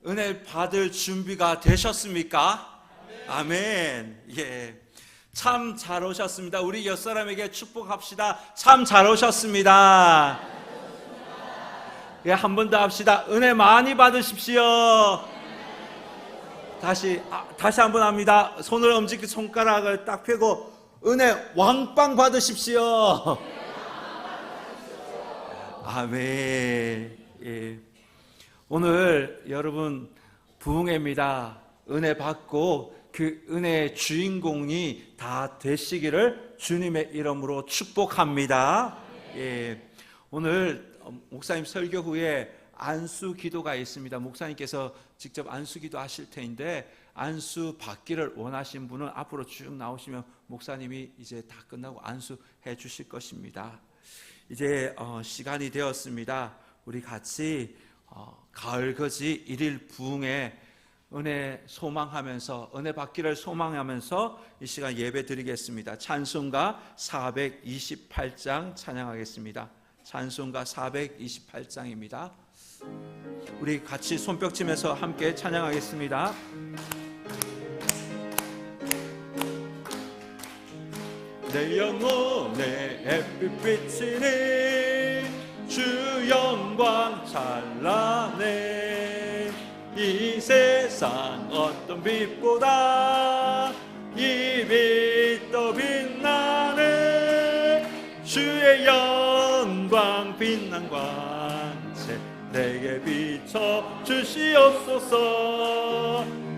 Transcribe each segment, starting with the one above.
은혜 받을 준비가 되셨습니까? 아멘. 예. 참 잘 오셨습니다. 우리 옆사람에게 축복합시다. 참 잘 오셨습니다. 예, 한 번 더 합시다. 은혜 많이 받으십시오. 다시 한번 합니다. 손을 엄지기 손가락을 딱 펴고 은혜 왕빵 받으십시오. 아멘. 예. 오늘 여러분 부흥회입니다. 은혜 받고 그 은혜의 주인공이 다 되시기를 주님의 이름으로 축복합니다. 예. 오늘 목사님 설교 후에 안수 기도가 있습니다. 목사님께서 직접 안수 기도 하실 텐데 안수 받기를 원하신 분은 앞으로 쭉 나오시면 목사님이 이제 다 끝나고 안수해 주실 것입니다. 이제 시간이 되었습니다. 우리 같이 가을거지 1일 부흥회 은혜 소망하면서 은혜 받기를 소망하면서 이 시간 예배 드리겠습니다. 찬송가 428장 찬양하겠습니다. 찬송가 428장입니다. 우리 같이 손뼉 치면서 함께 찬양하겠습니다. 내 영혼의 햇빛 비치는 주 영광 찬란해. 이 세상 어떤 빛보다 이 빛 더 빛나네. 주의 영광 빛난 광채 내게 비춰 주시옵소서.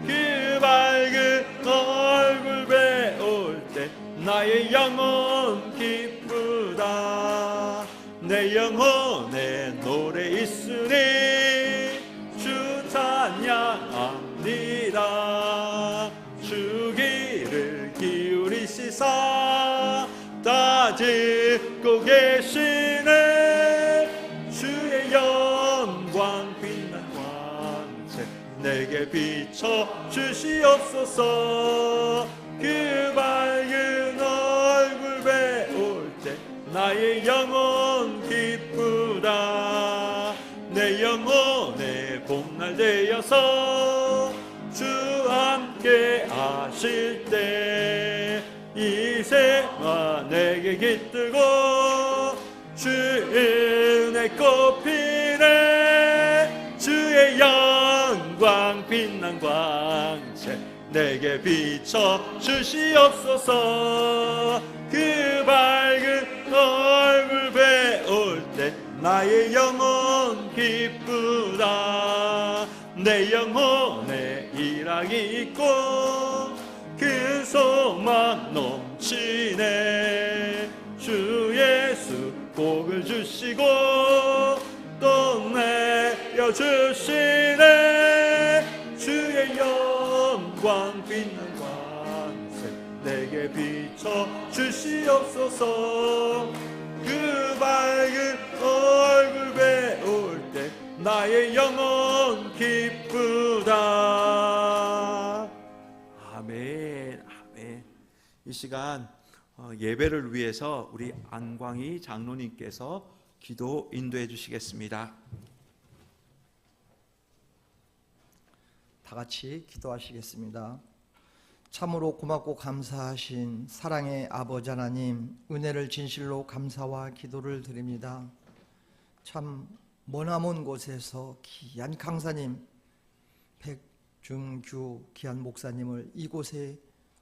그 밝은 얼굴 배울 때 나의 영혼 기쁘다. 내 영혼에 노래 있으니 주 찬양합니다. 주 귀를 기울이시사 다 듣고 계시네. 주의 영광 빛난 광채 내게 비춰 주시옵소서. 그 밝은 얼굴 배울 때 나의 영혼 기쁘다. 내 영혼의 봄날 되어서 주 함께 하실 때 이 생활 내게 깃들고 주 은혜 꽃피네. 주의 영광 빛난 광채 내게 비춰 주시옵소서. 그 밝은 얼굴 배울 때 나의 영혼 기쁘다. 내 영혼에 일하기 있고 그 소망 넘치네. 주 예수 복을 주시고 또 내려주시네. 주의 영광 빛난 광채 내게 비춰 주시옵소서. 그 밝은 얼굴 배울 때 나의 영혼 기쁘다. 아멘. 아멘. 이 시간 예배를 위해서 우리 안광희 장로님께서 기도 인도해 주시겠습니다. 다 같이 기도하시겠습니다. 참으로 고맙고 감사하신 사랑의 아버지 하나님, 은혜를 진실로 감사와 기도를 드립니다. 참 머나먼 곳에서 귀한 강사님 백중규 귀한 목사님을 이곳에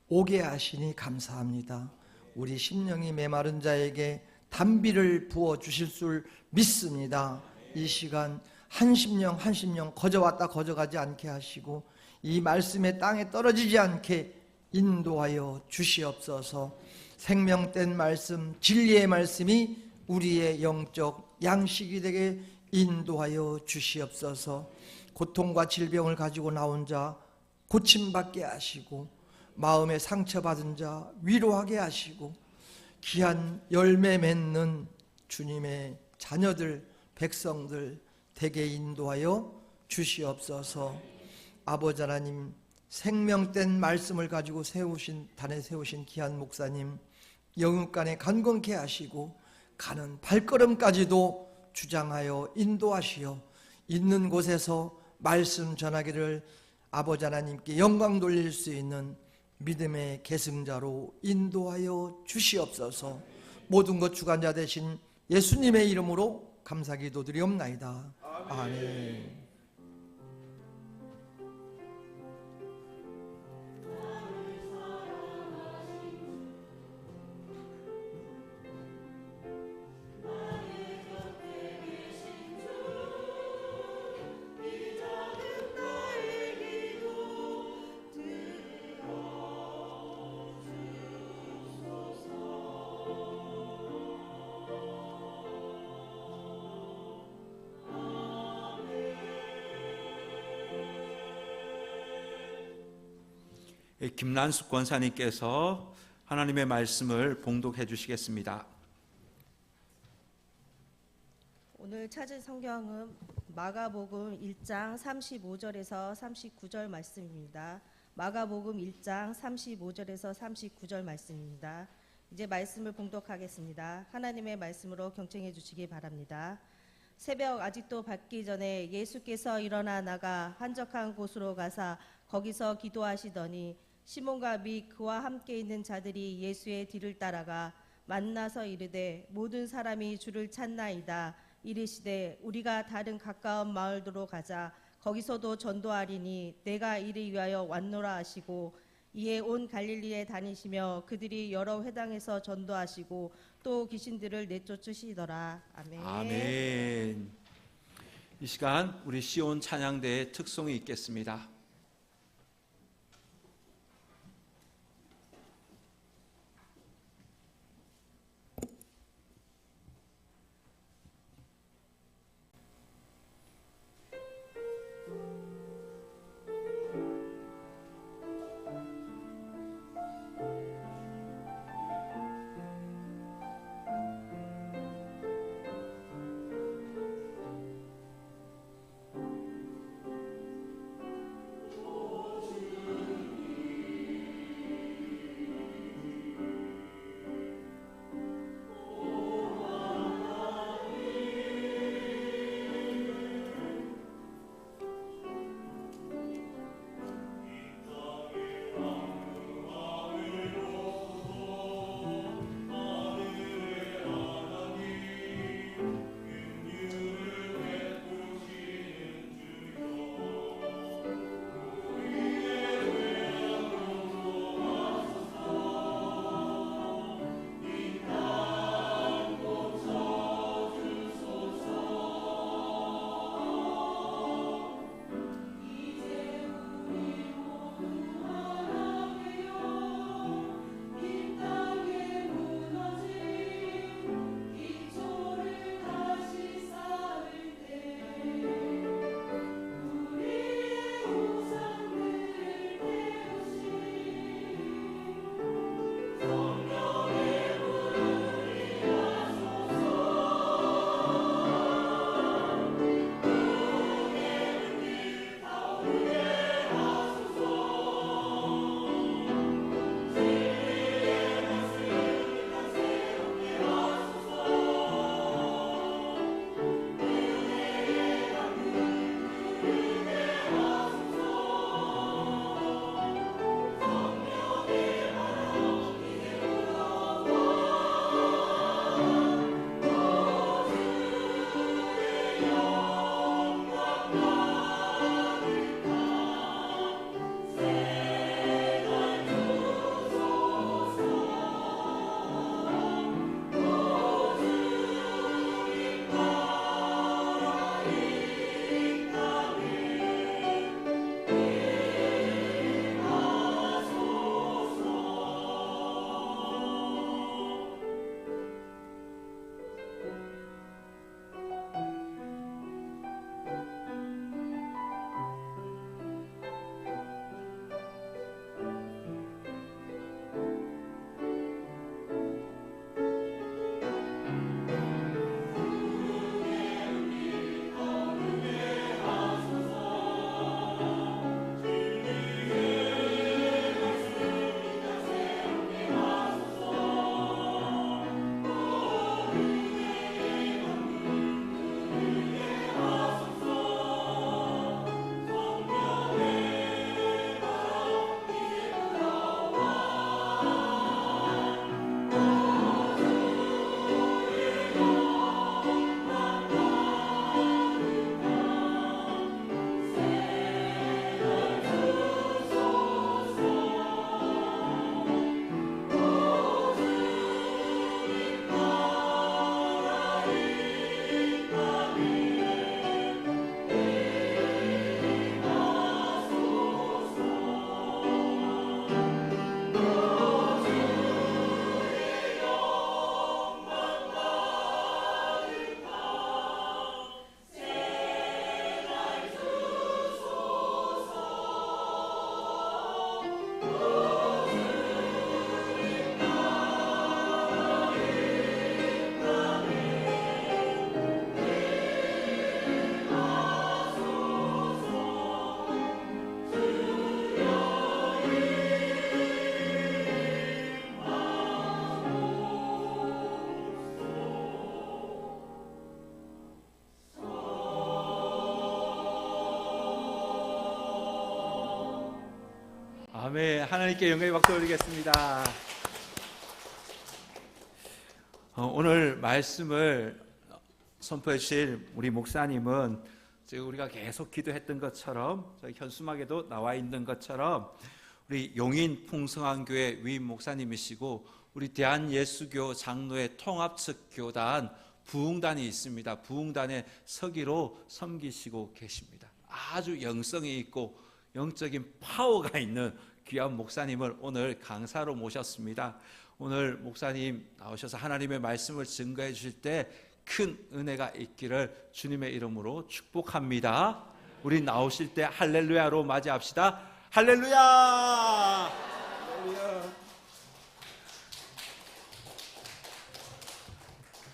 오게 하시니 감사합니다. 우리 심령이 메마른 자에게 단비를 부어주실 줄 믿습니다. 이 시간 한 심령 한 심령 거저왔다 거저가지 않게 하시고 이 말씀의 땅에 떨어지지 않게 인도하여 주시옵소서. 생명된 말씀, 진리의 말씀이 우리의 영적 양식이 되게 인도하여 주시옵소서. 고통과 질병을 가지고 나온 자 고침받게 하시고 마음에 상처받은 자 위로하게 하시고 귀한 열매 맺는 주님의 자녀들, 백성들 되게 인도하여 주시옵소서. 아버지 하나님, 생명된 말씀을 가지고 단에 세우신 귀한 목사님 영육간에 간건케 하시고 가는 발걸음까지도 주장하여 인도하시어 있는 곳에서 말씀 전하기를 아버지 하나님께 영광 돌릴 수 있는 믿음의 계승자로 인도하여 주시옵소서. 모든 것 주관자 되신 예수님의 이름으로 감사 기도드리옵나이다. 아멘. 김란숙 권사님께서 하나님의 말씀을 봉독해 주시겠습니다. 오늘 찾은 성경은 마가복음 1장 35절에서 39절 말씀입니다. 마가복음 1장 35절에서 39절 말씀입니다. 이제 말씀을 봉독하겠습니다. 하나님의 말씀으로 경청해 주시기 바랍니다. 새벽 아직도 밝기 전에 예수께서 일어나 나가 한적한 곳으로 가사 거기서 기도하시더니 시몬과 및 그와 함께 있는 자들이 예수의 뒤를 따라가 만나서 이르되 모든 사람이 주를 찾나이다. 이르시되 우리가 다른 가까운 마을도로 가자. 거기서도 전도하리니 내가 이를 위하여 왔노라 하시고 이에 온 갈릴리에 다니시며 그들이 여러 회당에서 전도하시고 또 귀신들을 내쫓으시더라. 아멘. 아멘. 이 시간 우리 시온 찬양대의 특송이 있겠습니다. 아멘. 하나님께 영광의 박수 올리겠습니다. 오늘 말씀을 선포해 주실 우리 목사님은 지금 우리가 계속 기도했던 것처럼 저희 현수막에도 나와 있는 것처럼 우리 용인 풍성한교회 위임 목사님이시고 우리 대한예수교 장로회 통합측 교단 부흥단이 있습니다. 부흥단의 서기로 섬기시고 계십니다. 아주 영성이 있고 영적인 파워가 있는 귀한 목사님을 오늘 강사로 모셨습니다. 오늘 목사님 나오셔서 하나님의 말씀을 증거해 주실 때 큰 은혜가 있기를 주님의 이름으로 축복합니다. 우리 나오실 때 할렐루야로 맞이합시다. 할렐루야!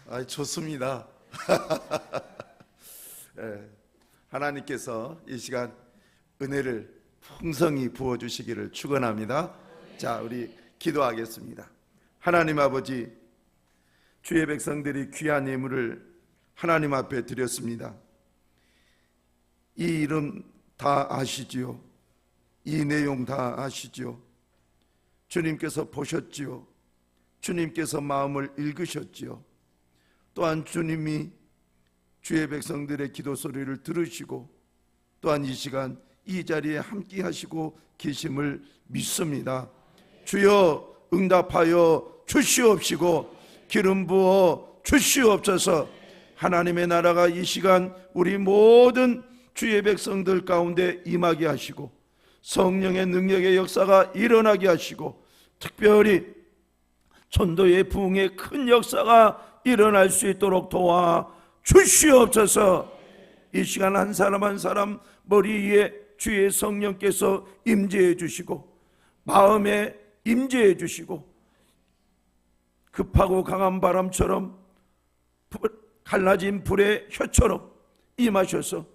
할렐루야! 좋습니다. 하나님께서 이 시간 은혜를 풍성히 부어주시기를 축원합니다. 자, 우리 기도하겠습니다. 하나님 아버지, 주의 백성들이 귀한 예물을 하나님 앞에 드렸습니다. 이 이름 다 아시지요? 이 내용 다 아시지요? 주님께서 보셨지요? 주님께서 마음을 읽으셨지요? 또한 주님이 주의 백성들의 기도 소리를 들으시고 또한 이 시간 이 자리에 함께 하시고 계심을 믿습니다. 주여 응답하여 주시옵시고 기름 부어 주시옵소서. 하나님의 나라가 이 시간 우리 모든 주의 백성들 가운데 임하게 하시고 성령의 능력의 역사가 일어나게 하시고 특별히 전도의 부흥의 큰 역사가 일어날 수 있도록 도와 주시옵소서. 이 시간 한 사람 한 사람 머리 위에 주의 성령께서 임재해 주시고 마음에 임재해 주시고 급하고 강한 바람처럼 갈라진 불의 혀처럼 임하셔서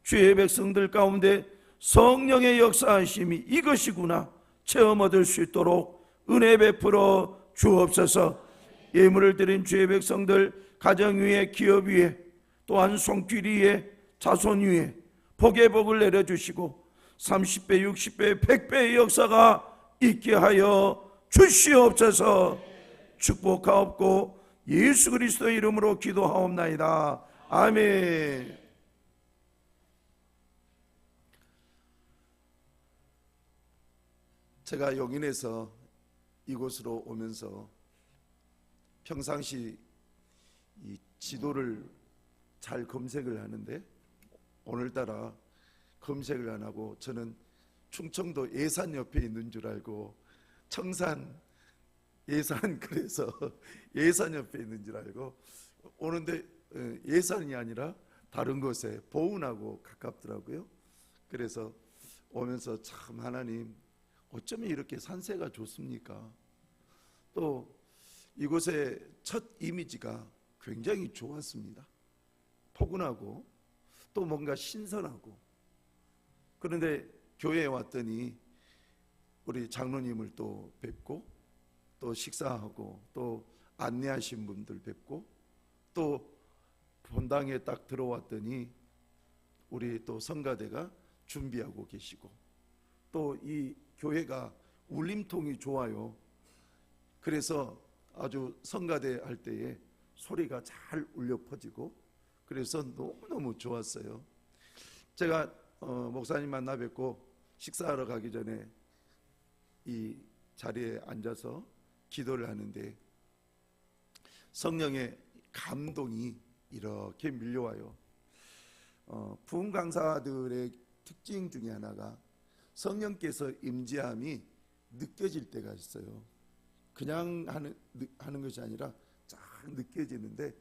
주의 백성들 가운데 성령의 역사하심이 이것이구나 체험 얻을 수 있도록 은혜 베풀어 주옵소서. 예물을 드린 주의 백성들 가정 위에 기업 위에 또한 손길 위에 자손 위에 복의 복을 내려주시고 30배 60배 100배의 역사가 있게 하여 주시옵소서. 축복하옵고 예수 그리스도의 이름으로 기도하옵나이다. 아멘. 제가 용인에서 이곳으로 오면서 평상시 이 지도를 잘 검색을 하는데 오늘따라 검색을 안 하고 저는 충청도 예산 옆에 있는 줄 알고 청산 예산 그래서 예산 옆에 있는 줄 알고 오는데 예산이 아니라 다른 곳에 보은하고 가깝더라고요. 그래서 오면서 참 하나님 어쩌면 이렇게 산세가 좋습니까? 또 이곳의 첫 이미지가 굉장히 좋았습니다. 포근하고 또 뭔가 신선하고 그런데 교회에 왔더니 우리 장로님을 또 뵙고 또 식사하고 또 안내하신 분들 뵙고 또 본당에 딱 들어왔더니 우리 또 성가대가 준비하고 계시고 또 이 교회가 울림통이 좋아요. 그래서 아주 성가대 할 때에 소리가 잘 울려 퍼지고 그래서 너무너무 좋았어요. 제가 목사님 만나 뵙고 식사하러 가기 전에 이 자리에 앉아서 기도를 하는데 성령의 감동이 이렇게 밀려와요. 부흥 강사들의 특징 중에 하나가 성령께서 임재함이 느껴질 때가 있어요. 그냥 하는 것이 아니라 쫙 느껴지는데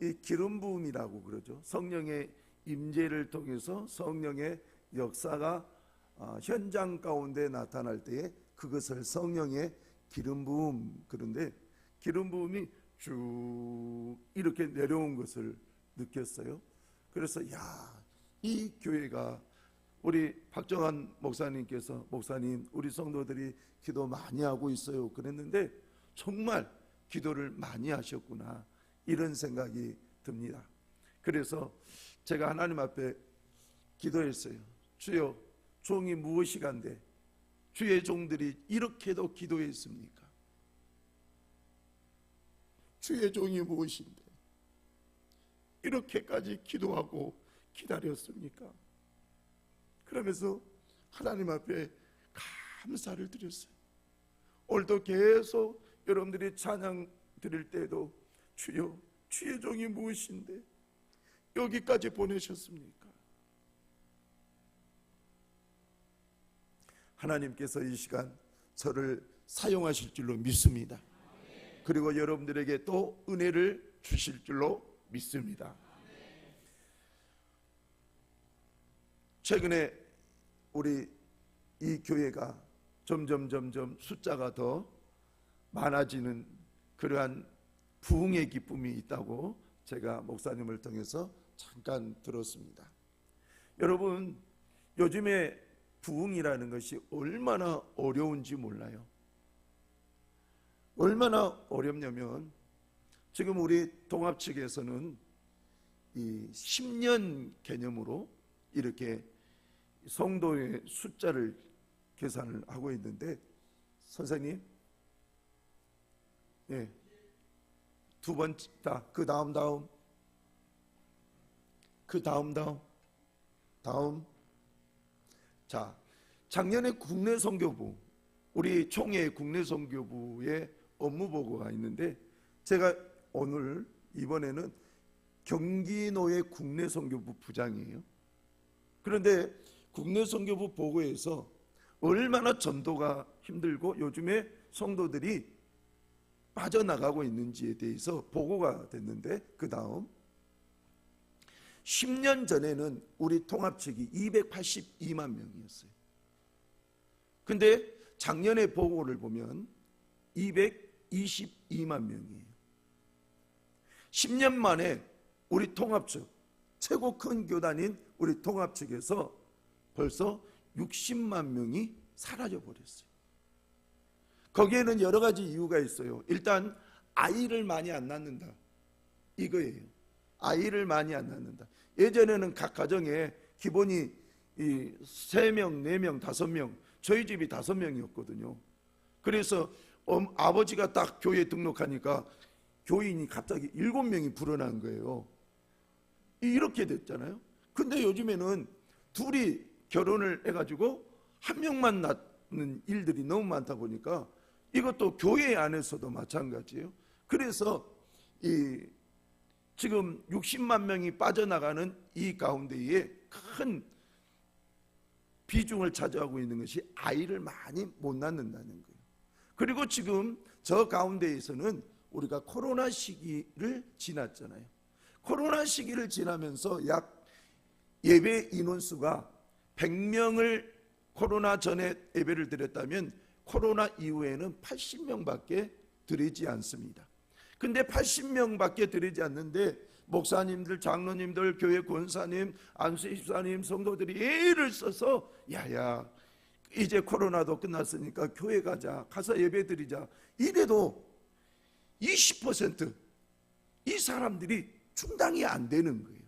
이 기름 부음이라고 그러죠. 성령의 임재를 통해서 성령의 역사가 현장 가운데 나타날 때에 그것을 성령의 기름 부음, 그런데 기름 부음이 쭉 이렇게 내려온 것을 느꼈어요. 그래서 이 교회가 우리 박정환 목사님께서 목사님 우리 성도들이 기도 많이 하고 있어요 그랬는데 정말 기도를 많이 하셨구나 이런 생각이 듭니다. 그래서 제가 하나님 앞에 기도했어요. 주여 종이 무엇이간데 주의 종들이 이렇게도 기도했습니까? 주의 종이 무엇인데 이렇게까지 기도하고 기다렸습니까? 그러면서 하나님 앞에 감사를 드렸어요. 오늘도 계속 여러분들이 찬양 드릴 때도 주여, 주의 종이 무엇인데 여기까지 보내셨습니까? 하나님께서 이 시간 저를 사용하실 줄로 믿습니다. 그리고 여러분들에게 또 은혜를 주실 줄로 믿습니다. 최근에 우리 이 교회가 점점 숫자가 더 많아지는 그러한 부흥의 기쁨이 있다고 제가 목사님을 통해서 잠깐 들었습니다. 여러분, 요즘에 부흥이라는 것이 얼마나 어려운지 몰라요. 얼마나 어렵냐면 지금 우리 동합 측에서는 이 10년 개념으로 이렇게 성도의 숫자를 계산을 하고 있는데, 선생님, 예, 두 번째, 그 다음, 자, 작년에 국내 선교부, 우리 총회 국내 선교부의 업무 보고가 있는데, 제가 오늘 이번에는 경기노회 국내 선교부 부장이에요. 그런데 국내 선교부 보고에서 얼마나 전도가 힘들고 요즘에 성도들이 빠져나가고 있는지에 대해서 보고가 됐는데, 그 다음 10년 전에는 우리 통합 측이 282만 명이었어요. 근데 작년에 보고를 보면 222만 명이에요. 10년 만에 우리 통합 측, 최고 큰 교단인 우리 통합 측에서 벌써 60만 명이 사라져 버렸어요. 거기에는 여러 가지 이유가 있어요. 일단 아이를 많이 안 낳는다, 이거예요. 아이를 많이 안 낳는다. 예전에는 각 가정에 기본이 3명, 4명, 5명, 저희 집이 5명이었거든요. 그래서 아버지가 딱 교회에 등록하니까 교인이 갑자기 7명이 불어난 거예요. 이렇게 됐잖아요. 근데 요즘에는 둘이 결혼을 해가지고 1명만 낳는 일들이 너무 많다 보니까 이것도 교회 안에서도 마찬가지예요. 그래서 지금 60만 명이 빠져나가는 이 가운데에 큰 비중을 차지하고 있는 것이 아이를 많이 못 낳는다는 거예요. 그리고 지금 저 가운데에서는 우리가 코로나 시기를 지났잖아요. 코로나 시기를 지나면서 약 예배 인원수가 100명을 코로나 전에 예배를 드렸다면 코로나 이후에는 80명밖에 드리지 않습니다. 근데 80명밖에 드리지 않는데 목사님들, 장로님들, 교회 권사님, 안수집사님, 성도들이 애를 써서 야야 이제 코로나도 끝났으니까 교회 가서 예배 드리자, 이래도 20% 이 사람들이 충당이 안 되는 거예요.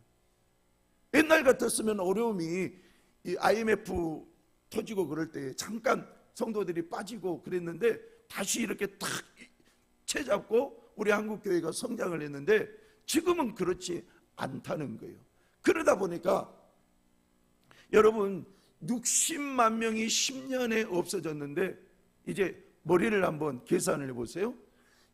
옛날 같았으면 어려움이 이 IMF 터지고 그럴 때 잠깐 성도들이 빠지고 그랬는데 다시 이렇게 탁 채잡고 우리 한국교회가 성장을 했는데 지금은 그렇지 않다는 거예요. 그러다 보니까 여러분 60만 명이 10년에 없어졌는데 이제 머리를 한번 계산을 해보세요.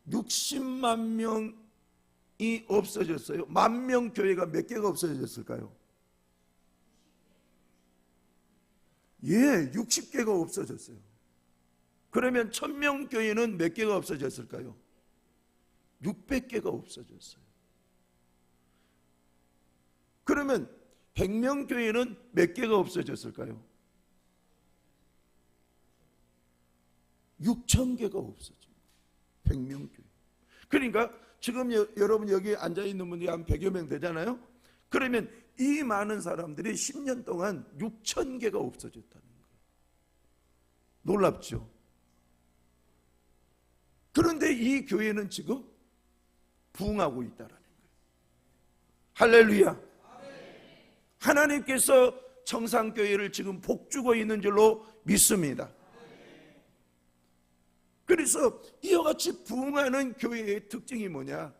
60만 명이 없어졌어요. 10,000명 교회가 몇 개가 없어졌을까요? 예, 60개가 없어졌어요. 그러면 1,000명 교회는 몇 개가 없어졌을까요? 600개가 없어졌어요. 그러면 100명 교회는 몇 개가 없어졌을까요? 6,000개가 없어집니다. 100명 교회. 그러니까 지금 여러분 여기 앉아있는 분이 한 100여 명 되잖아요. 그러면 이 많은 사람들이 10년 동안 6,000개가 없어졌다는 거예요. 놀랍죠? 그런데 이 교회는 지금 부흥하고 있다라는 거예요. 할렐루야. 하나님께서 청산교회를 지금 복주고 있는 줄로 믿습니다. 그래서 이와 같이 부흥하는 교회의 특징이 뭐냐?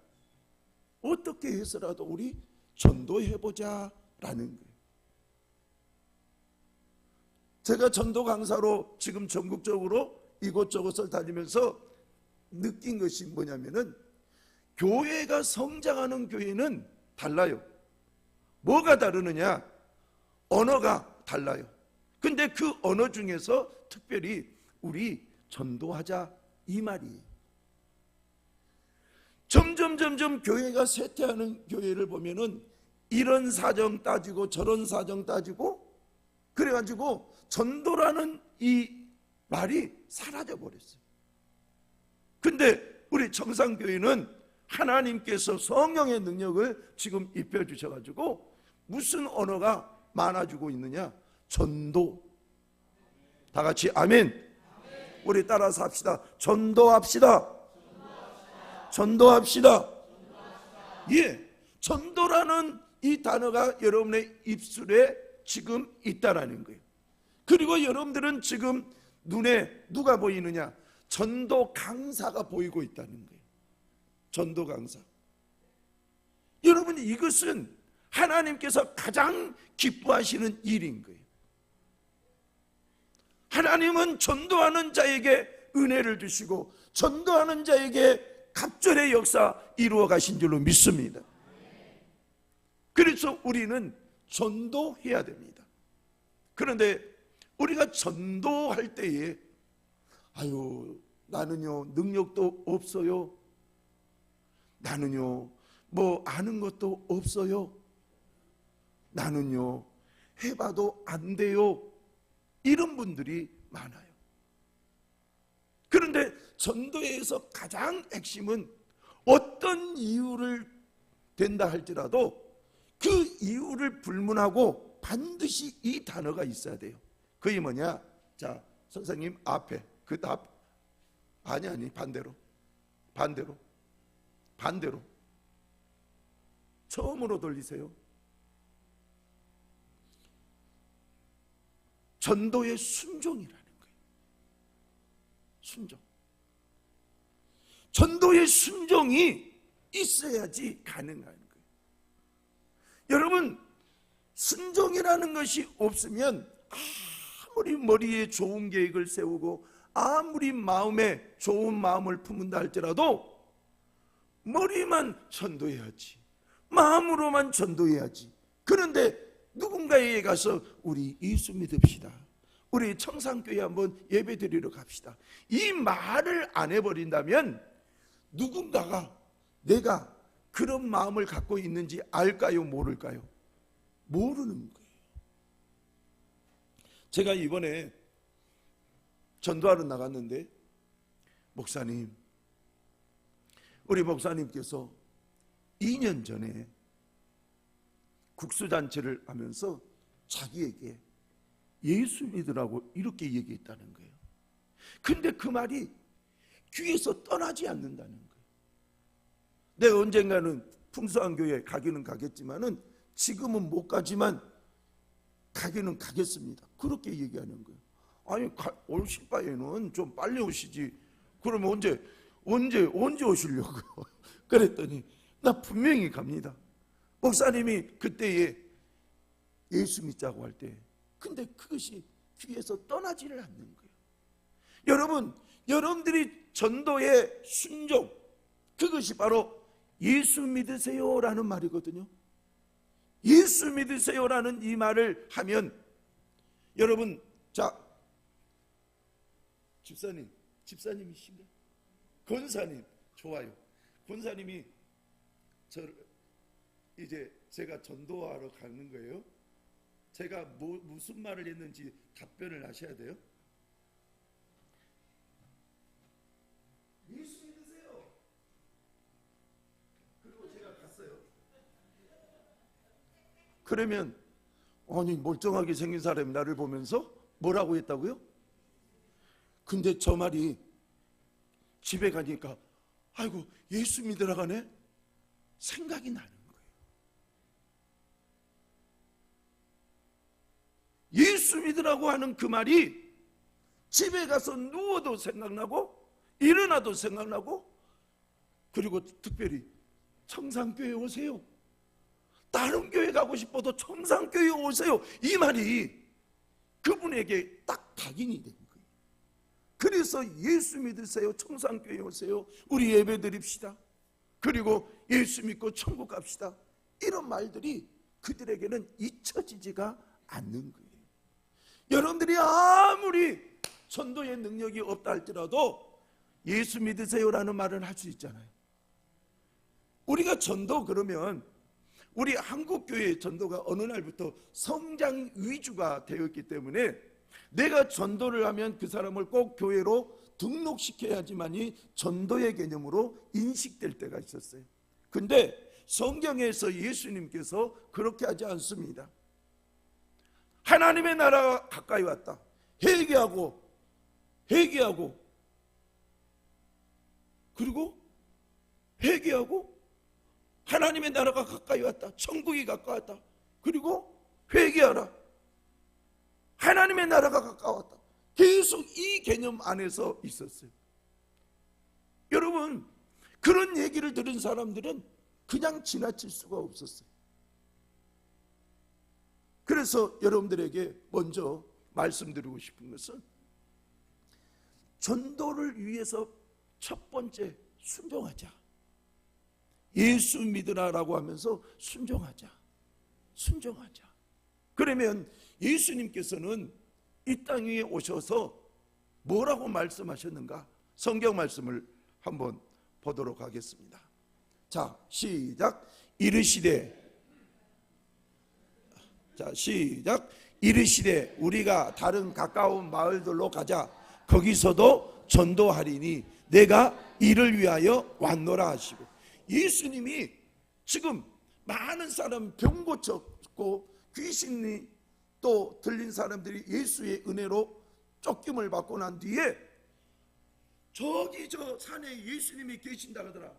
어떻게 해서라도 우리 전도해보자 라는 거예요. 제가 전도 강사로 지금 전국적으로 이곳저곳을 다니면서 느낀 것이 뭐냐면은, 교회가 성장하는 교회는 달라요. 뭐가 다르느냐? 언어가 달라요. 근데 그 언어 중에서 특별히 우리 전도하자 이 말이에요. 점점 교회가 쇠퇴하는 교회를 보면은 이런 사정 따지고 저런 사정 따지고 그래가지고 전도라는 이 말이 사라져 버렸어요. 근데 우리 청산교회는 하나님께서 성령의 능력을 지금 입혀 주셔가지고 무슨 언어가 많아지고 있느냐? 전도. 다 같이 아멘. 우리 따라서 합시다. 전도합시다. 전도합시다. 예, 전도라는 이 단어가 여러분의 입술에 지금 있다라는 거예요. 그리고 여러분들은 지금 눈에 누가 보이느냐? 전도 강사가 보이고 있다는 거예요. 전도 강사. 여러분, 이것은 하나님께서 가장 기뻐하시는 일인 거예요. 하나님은 전도하는 자에게 은혜를 주시고 전도하는 자에게 갑절의 역사 이루어 가신 줄로 믿습니다. 그래서 우리는 전도해야 됩니다. 그런데 우리가 전도할 때에 아유, 나는요 능력도 없어요. 나는요 뭐 아는 것도 없어요. 나는요 해봐도 안 돼요. 이런 분들이 많아요. 그런데 전도에서 가장 핵심은 어떤 이유를 된다 할지라도 그 이유를 불문하고 반드시 이 단어가 있어야 돼요. 그게 뭐냐? 자, 선생님 앞에 그 답 아니 반대로 처음으로 돌리세요. 전도의 순종이라는 거예요. 순종. 전도의 순종이 있어야지 가능한 거예요. 여러분, 순종이라는 것이 없으면 아무리 머리에 좋은 계획을 세우고 아무리 마음에 좋은 마음을 품은다 할지라도 머리만 전도해야지, 마음으로만 전도해야지. 그런데 누군가에게 가서 우리 예수 믿읍시다, 우리 청산교회 한번 예배 드리러 갑시다, 이 말을 안 해버린다면 누군가가 내가 그런 마음을 갖고 있는지 알까요? 모를까요? 모르는 거예요. 제가 이번에 전도하러 나갔는데 목사님, 우리 목사님께서 2년 전에 국수잔치를 하면서 자기에게 예수 믿으라고 이렇게 얘기했다는 거예요. 근데 그 말이 귀에서 떠나지 않는다는 거예요. 내가 언젠가는 풍성한 교회 가기는 가겠지만은 지금은 못 가지만 가기는 가겠습니다. 그렇게 얘기하는 거예요. 아니, 오실 바에는 좀 빨리 오시지. 그러면 언제 오시려고요? 그랬더니 나 분명히 갑니다. 목사님이 그때에 예수 믿자고 할 때, 근데 그것이 귀에서 떠나지를 않는 거예요. 여러분, 여러분들이 전도의 순종, 그것이 바로 예수 믿으세요라는 말이거든요. 예수 믿으세요라는 이 말을 하면, 여러분, 자, 집사님이신가? 권사님, 좋아요. 권사님이 이제 제가 전도하러 가는 거예요. 제가 무슨 말을 했는지 답변을 하셔야 돼요. 예수 믿으세요. 그리고 제가 갔어요. 그러면 아니, 멀쩡하게 생긴 사람이 나를 보면서 뭐라고 했다고요? 근데 저 말이 집에 가니까 아이고, 예수 믿으러 가네? 생각이 나는 거예요. 예수 믿으라고 하는 그 말이 집에 가서 누워도 생각나고 일어나도 생각나고, 그리고 특별히 청산교회 오세요. 다른 교회 가고 싶어도 청산교회 오세요. 이 말이 그분에게 딱 각인이 된 거예요. 그래서 예수 믿으세요. 청산교회 오세요. 우리 예배 드립시다. 그리고 예수 믿고 천국 갑시다. 이런 말들이 그들에게는 잊혀지지가 않는 거예요. 여러분들이 아무리 전도의 능력이 없다 할지라도 예수 믿으세요라는 말을 할 수 있잖아요. 우리가 전도 그러면 우리 한국교회의 전도가 어느 날부터 성장 위주가 되었기 때문에 내가 전도를 하면 그 사람을 꼭 교회로 등록시켜야지만이 전도의 개념으로 인식될 때가 있었어요. 근데 성경에서 예수님께서 그렇게 하지 않습니다. 하나님의 나라가 가까이 왔다. 회개하고 그리고 회개하고 하나님의 나라가 가까이 왔다. 천국이 가까이 왔다. 그리고 회개하라. 하나님의 나라가 가까웠다. 계속 이 개념 안에서 있었어요. 여러분, 그런 얘기를 들은 사람들은 그냥 지나칠 수가 없었어요. 그래서 여러분들에게 먼저 말씀드리고 싶은 것은 전도를 위해서 첫 번째 순종하자. 예수 믿으라라고 하면서 순종하자. 그러면 예수님께서는 이 땅 위에 오셔서 뭐라고 말씀하셨는가? 성경 말씀을 한번 보도록 하겠습니다. 자, 시작. 이르시되 우리가 다른 가까운 마을들로 가자. 거기서도 전도하리니 내가 이를 위하여 왔노라 하시고, 예수님이 지금 많은 사람 병 고쳤고 귀신이 또 들린 사람들이 예수의 은혜로 쫓김을 받고 난 뒤에 저기 저 산에 예수님이 계신다 하더라.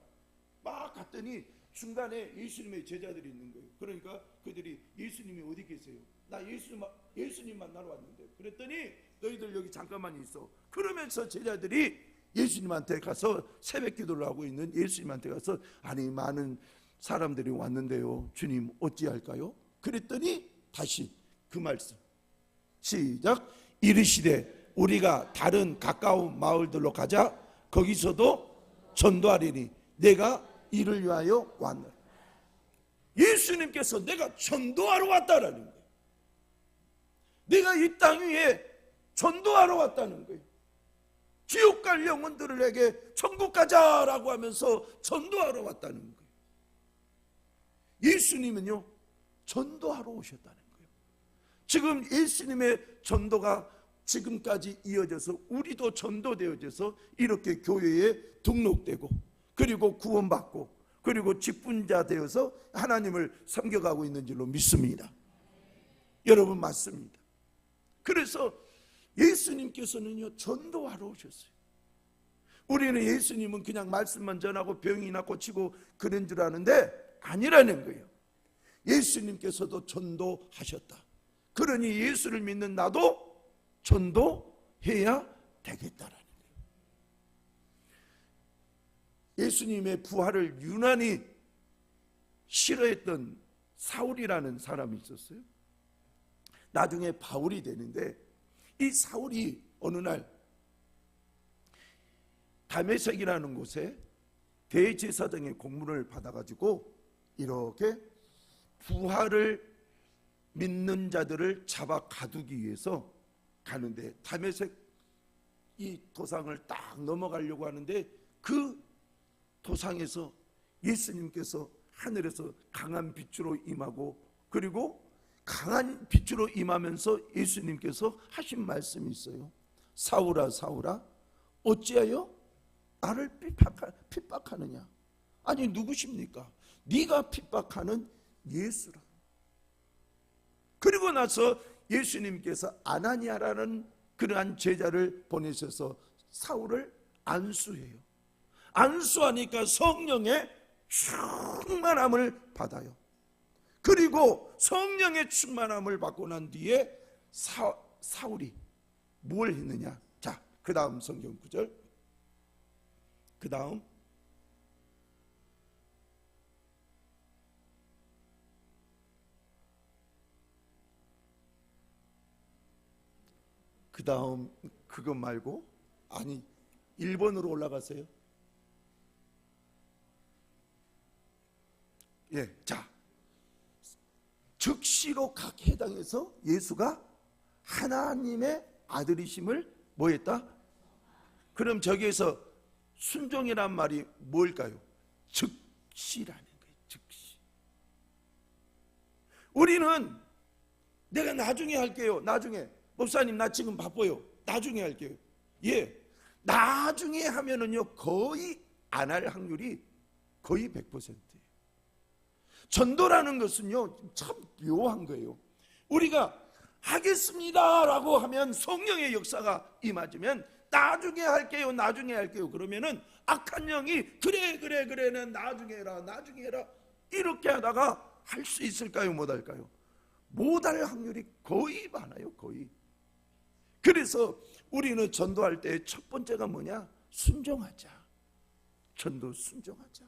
막 갔더니 중간에 예수님의 제자들이 있는 거예요. 그러니까 그들이 예수님이 어디 계세요? 나 예수님 만나러 왔는데. 그랬더니 너희들 여기 잠깐만 있어. 그러면서 제자들이 예수님한테 가서 새벽 기도를 하고 있는 예수님한테 가서, 아니 많은 사람들이 왔는데요, 주님 어찌할까요? 그랬더니 다시 그 말씀, 시작. 이르시되 우리가 다른 가까운 마을들로 가자. 거기서도 전도하리니 내가 이를 위하여 왔노라. 예수님께서 내가 전도하러 왔다라는 거예요. 내가 이 땅 위에 전도하러 왔다는 거예요. 지옥 갈 영혼들에게 천국 가자라고 하면서 전도하러 왔다는 거예요. 예수님은요, 전도하러 오셨다는 거예요. 지금 예수님의 전도가 지금까지 이어져서 우리도 전도되어져서 이렇게 교회에 등록되고, 그리고 구원받고, 그리고 직분자 되어서 하나님을 섬겨가고 있는 줄로 믿습니다. 여러분, 맞습니다. 그래서 예수님께서는요, 전도하러 오셨어요. 우리는 예수님은 그냥 말씀만 전하고 병이나 고치고 그런 줄 아는데 아니라는 거예요. 예수님께서도 전도하셨다. 그러니 예수를 믿는 나도 전도해야 되겠다라는 거예요. 예수님의 부활을 유난히 싫어했던 사울이라는 사람이 있었어요. 나중에 바울이 되는데, 이 사울이 어느 날 다메섹이라는 곳에 대제사장의 공문을 받아가지고 이렇게 부활을 믿는 자들을 잡아 가두기 위해서 가는데, 다메섹 이 도상을 딱 넘어가려고 하는데 그 도상에서 예수님께서 하늘에서 강한 빛으로 임하고, 그리고 강한 빛으로 임하면서 예수님께서 하신 말씀이 있어요. 사울아 사울아 어찌하여 나를 핍박하느냐. 아니 누구십니까? 네가 핍박하는 예수라. 그리고 나서 예수님께서 아나니아라는 그러한 제자를 보내셔서 사울을 안수해요. 안수하니까 성령의 충만함을 받아요. 그리고 성령의 충만함을 받고 난 뒤에 사울이 뭘 했느냐. 자, 그 다음 성경 구절 그 다음 그거 말고, 아니 1번으로 올라가세요. 예, 자, 즉시로 각 해당해서 예수가 하나님의 아들이심을 뭐 했다? 그럼 저기에서 순종이란 말이 뭘까요? 즉시라는 거예요. 즉시. 우리는 내가 나중에 할게요. 나중에. 목사님 나 지금 바빠요. 나중에 할게요. 예, 나중에 하면은요 거의 안 할 확률이 거의 100%예요. 전도라는 것은요 참 묘한 거예요. 우리가 하겠습니다라고 하면 성령의 역사가 임하면 나중에 할게요, 나중에 할게요. 그러면은 악한 영이 그래 난 나중에 해라, 나중에 해라 이렇게 하다가 할 수 있을까요, 못 할까요? 못 할 확률이 거의 많아요, 거의. 그래서 우리는 전도할 때 첫 번째가 뭐냐? 순종하자. 전도 순종하자.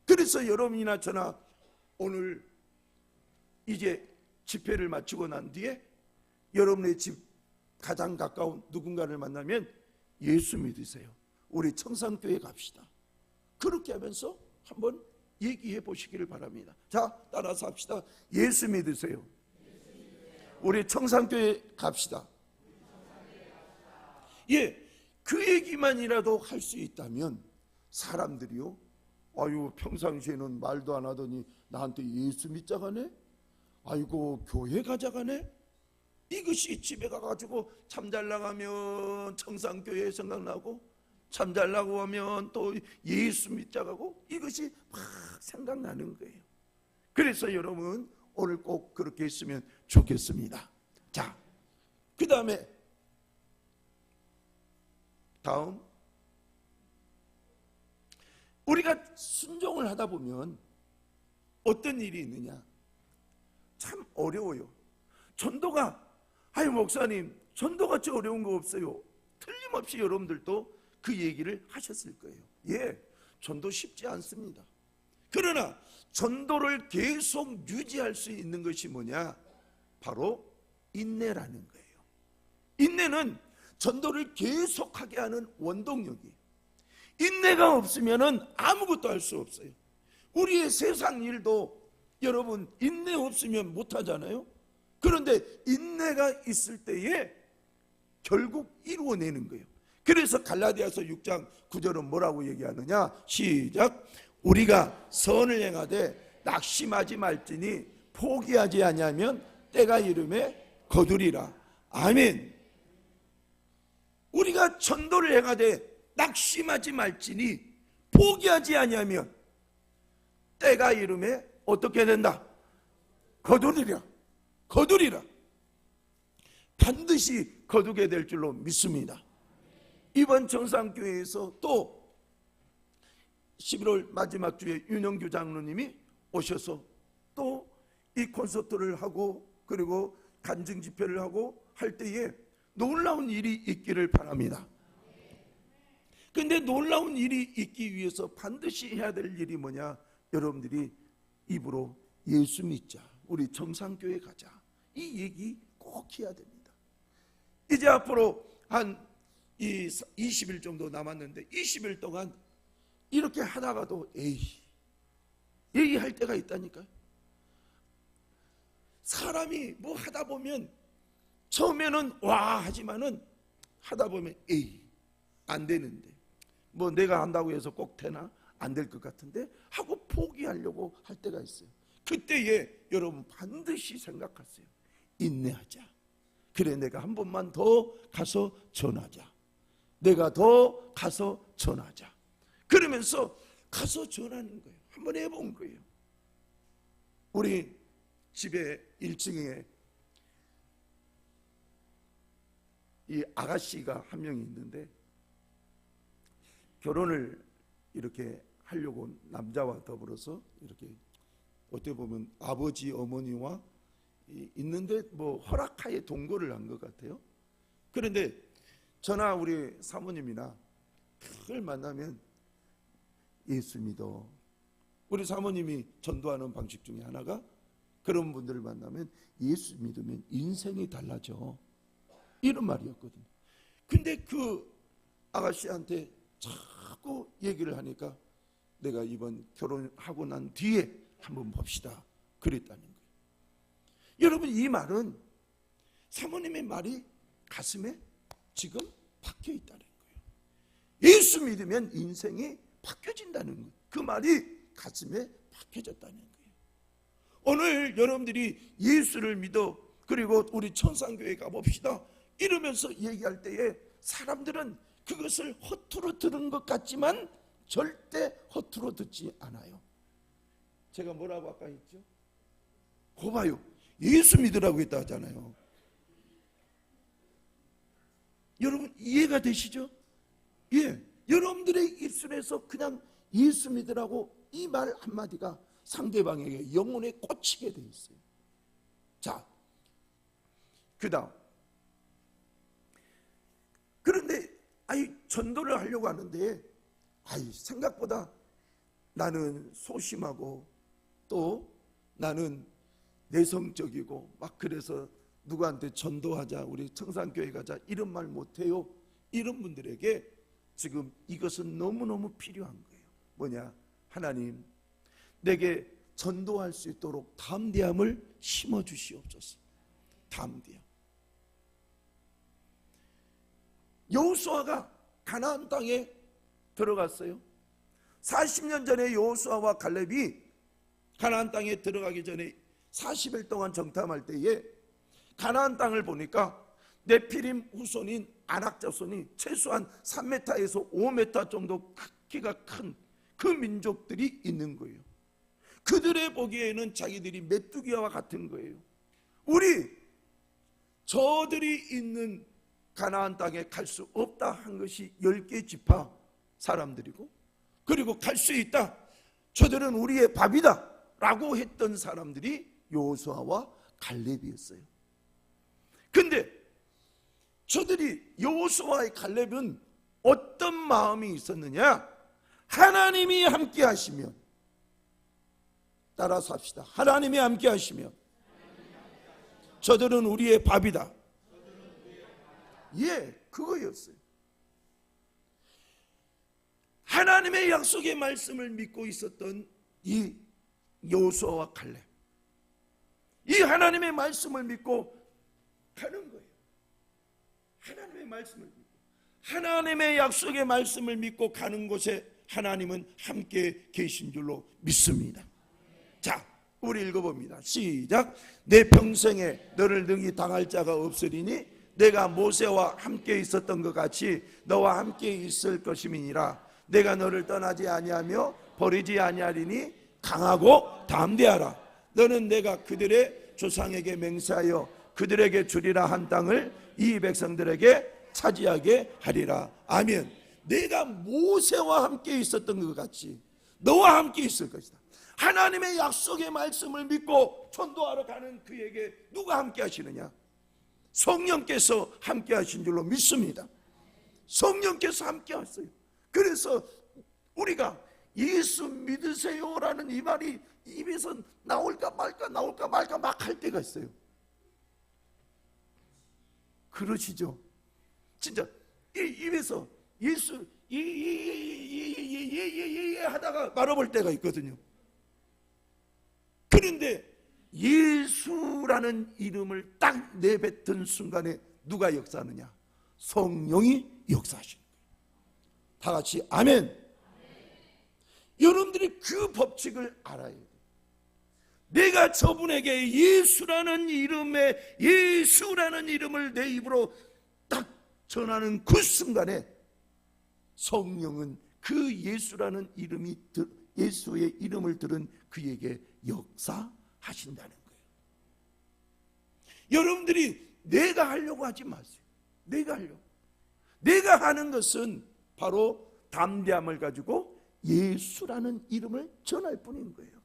그래서 여러분이나 저나 오늘 이제 집회를 마치고 난 뒤에 여러분의 집 가장 가까운 누군가를 만나면 예수 믿으세요. 우리 청산교회 갑시다. 그렇게 하면서 한번 얘기해 보시기를 바랍니다. 자, 따라서 합시다. 예수 믿으세요. 우리 청산교회 갑시다. 예, 그 얘기만이라도 할 수 있다면 사람들이요, 아유 평상시에는 말도 안 하더니 나한테 예수 믿자가네, 아이고 교회 가자가네. 이것이 집에 가가지고 잠잘 나가면 청산교회 생각나고, 잠잘 나고 하면 또 예수 믿자가고, 이것이 막 생각나는 거예요. 그래서 여러분 오늘 꼭 그렇게 했으면 좋겠습니다. 자, 그 다음에 다음, 우리가 순종을 하다 보면 어떤 일이 있느냐? 참 어려워요. 전도가, 아유 목사님 전도같이 어려운 거 없어요. 틀림없이 여러분들도 그 얘기를 하셨을 거예요. 예, 전도 쉽지 않습니다. 그러나 전도를 계속 유지할 수 있는 것이 뭐냐? 바로 인내라는 거예요. 인내는 전도를 계속하게 하는 원동력이에요. 인내가 없으면 아무것도 할 수 없어요. 우리의 세상 일도 여러분 인내 없으면 못하잖아요. 그런데 인내가 있을 때에 결국 이루어내는 거예요. 그래서 갈라디아서 6장 9절은 뭐라고 얘기하느냐? 시작. 우리가 선을 행하되 낙심하지 말지니 포기하지 아니하면 때가 이름에 거두리라. 아멘. 우리가 전도를 행하되 낙심하지 말지니 포기하지 아니하면 때가 이름에 어떻게 된다? 거두리라. 거두리라. 반드시 거두게 될 줄로 믿습니다. 이번 청산교회에서 또 11월 마지막 주에 윤영규 장로님이 오셔서 또 이 콘서트를 하고 그리고 간증 집회를 하고 할 때에 놀라운 일이 있기를 바랍니다. 근데 놀라운 일이 있기 위해서 반드시 해야 될 일이 뭐냐? 여러분들이 입으로 예수 믿자, 우리 청산교회 가자, 이 얘기 꼭 해야 됩니다. 이제 앞으로 한 20일 정도 남았는데 20일 동안 이렇게 하다가도 얘기할 때가 있다니까요. 사람이 뭐 하다 보면 처음에는 와 하지만은 하다 보면 안 되는데, 뭐 내가 한다고 해서 꼭 되나? 안 될 것 같은데 하고 포기하려고 할 때가 있어요. 그때에 여러분 반드시 생각하세요. 인내하자. 그래, 내가 한 번만 더 가서 전하자. 내가 더 가서 전하자. 그러면서 가서 전하는 거예요. 한번 해본 거예요. 우리 집에 1층에 이 아가씨가 한 명이 있는데, 결혼을 이렇게 하려고 남자와 더불어서 이렇게 어떻게 보면 아버지 어머니와 있는데 뭐 허락하에 동거를 한 것 같아요. 그런데 저나 우리 사모님이나 그걸 만나면 예수 믿어. 우리 사모님이 전도하는 방식 중에 하나가 그런 분들을 만나면 예수 믿으면 인생이 달라져. 이런 말이었거든요. 근데 그 아가씨한테 자꾸 얘기를 하니까 내가 이번 결혼하고 난 뒤에 한번 봅시다. 그랬다는 거예요. 여러분, 이 말은 사모님의 말이 가슴에 지금 박혀 있다는 거예요. 예수 믿으면 인생이 바뀌어진다는 거예요. 그 말이 가슴에 박혀졌다는 거예요. 오늘 여러분들이 예수를 믿어, 그리고 우리 천상교회 가봅시다 이러면서 얘기할 때에 사람들은 그것을 허투루 들은 것 같지만 절대 허투루 듣지 않아요. 제가 뭐라고 아까 했죠? 고봐요. 예수 믿으라고 했다 하잖아요. 여러분 이해가 되시죠? 예. 여러분들의 입술에서 그냥 예수 믿으라고 이 말 한마디가 상대방에게 영혼에 꽂히게 돼 있어요. 자, 그 다음. 그런데 전도를 하려고 하는데 생각보다 나는 소심하고 또 나는 내성적이고 막 그래서 누구한테 전도하자, 우리 청산교회 가자 이런 말 못해요. 이런 분들에게 지금 이것은 너무너무 필요한 거예요. 뭐냐? 하나님, 내게 전도할 수 있도록 담대함을 심어주시옵소서. 담대함. 여호수아가 가나안 땅에 들어갔어요. 40년 전에 여호수아와 갈렙이 가나안 땅에 들어가기 전에 40일 동안 정탐할 때에 가나안 땅을 보니까 네피림 후손인 아낙 자손이 최소한 3m에서 5m 정도 크기가 큰 그 민족들이 있는 거예요. 그들의 보기에는 자기들이 메뚜기와 같은 거예요. 저들이 있는 가나안 땅에 갈 수 없다 한 것이 10개 지파 사람들이고, 그리고 갈 수 있다, 저들은 우리의 밥이다 라고 했던 사람들이 여호수아와 갈렙이었어요. 근데 저들이, 여호수아의 갈렙은 어떤 마음이 있었느냐? 하나님이 함께 하시면, 따라서 합시다. 하나님이 함께 하시면 저들은 우리의 밥이다. 예, 그거였어요. 하나님의 약속의 말씀을 믿고 있었던 이 여호수아와 갈렙, 이 하나님의 말씀을 믿고 가는 거예요. 하나님의 말씀을 믿고, 하나님의 약속의 말씀을 믿고 가는 곳에 하나님은 함께 계신 줄로 믿습니다. 자, 우리 읽어봅니다. 시작. 내 평생에 너를 능히 당할 자가 없으리니 내가 모세와 함께 있었던 것 같이 너와 함께 있을 것임이니라. 내가 너를 떠나지 아니하며 버리지 아니하리니 강하고 담대하라. 너는 내가 그들의 조상에게 맹세하여 그들에게 주리라 한 땅을 이 백성들에게 차지하게 하리라. 아멘. 내가 모세와 함께 있었던 것 같이 너와 함께 있을 것이다. 하나님의 약속의 말씀을 믿고 전도하러 가는 그에게 누가 함께 하시느냐? 성령께서 함께 하신 줄로 믿습니다. 성령께서 함께 하셨어요. 그래서 우리가 예수 믿으세요라는 이 말이 입에서 나올까 말까 막 할 때가 있어요. 그러시죠? 진짜 입에서 예수 하다가 말아볼 때가 있거든요. 그런데 예수라는 이름을 딱 내뱉은 순간에 누가 역사하느냐? 성령이 역사하시는 거예요. 다 같이 아멘. 여러분들이 그 법칙을 알아야 돼요. 내가 저분에게 예수라는 이름을 내 입으로 딱 전하는 그 순간에 성령은 그 예수라는 예수의 이름을 들은 그에게 역사하신다는 거예요. 여러분들이 내가 하려고 하지 마세요. 내가 하는 것은 바로 담대함을 가지고 예수라는 이름을 전할 뿐인 거예요.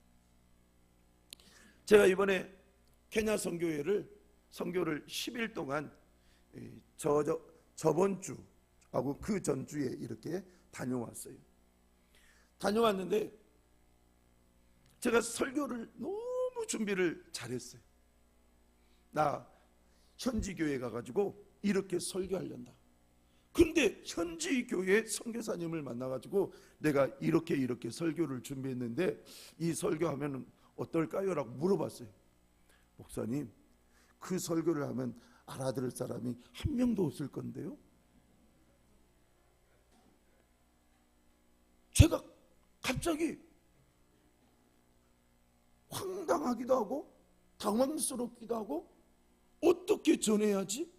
제가 이번에 케냐 선교를 10일 동안 저번 주하고 그 전주에 이렇게 다녀왔어요. 다녀왔는데 제가 설교를 너무 준비를 잘했어요. 나 현지 교회 가가지고 이렇게 설교하련다. 근데 현지 교회 선교사님을 만나가지고 내가 이렇게 설교를 준비했는데 이 설교하면 어떨까요? 라고 물어봤어요. 목사님, 그 설교를 하면 알아들을 사람이 한 명도 없을 건데요. 제가 갑자기 황당하기도 하고 당황스럽기도 하고 어떻게 전해야지?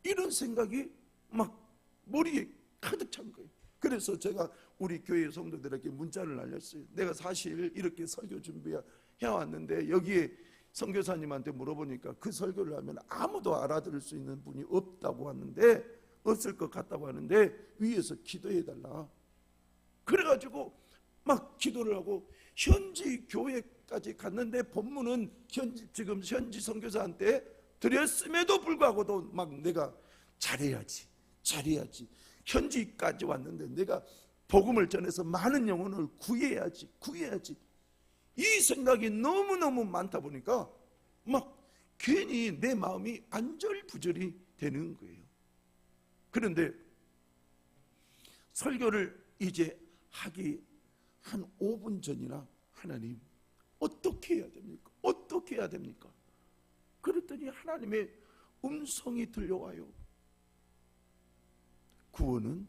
이런 생각이 막 머리에 가득 찬 거예요. 그래서 제가 우리 교회 성도들에게 문자를 날렸어요. 내가 사실 이렇게 설교 준비해왔는데 여기에 선교사님한테 물어보니까 그 설교를 하면 아무도 알아들을 수 있는 분이 없다고 하는데, 없을 것 같다고 하는데 위에서 기도해달라. 그래가지고 막 기도를 하고 현지 교회까지 갔는데 본문은 지금 현지 선교사한테 드렸음에도 불구하고도 막 내가 잘해야지 현지까지 왔는데 내가 복음을 전해서 많은 영혼을 구해야지 이 생각이 너무너무 많다 보니까 막 괜히 내 마음이 안절부절이 되는 거예요. 그런데 설교를 이제 하기 한 5분 전이나 하나님 어떻게 해야 됩니까? 어떻게 해야 됩니까? 그랬더니 하나님의 음성이 들려와요. 구원은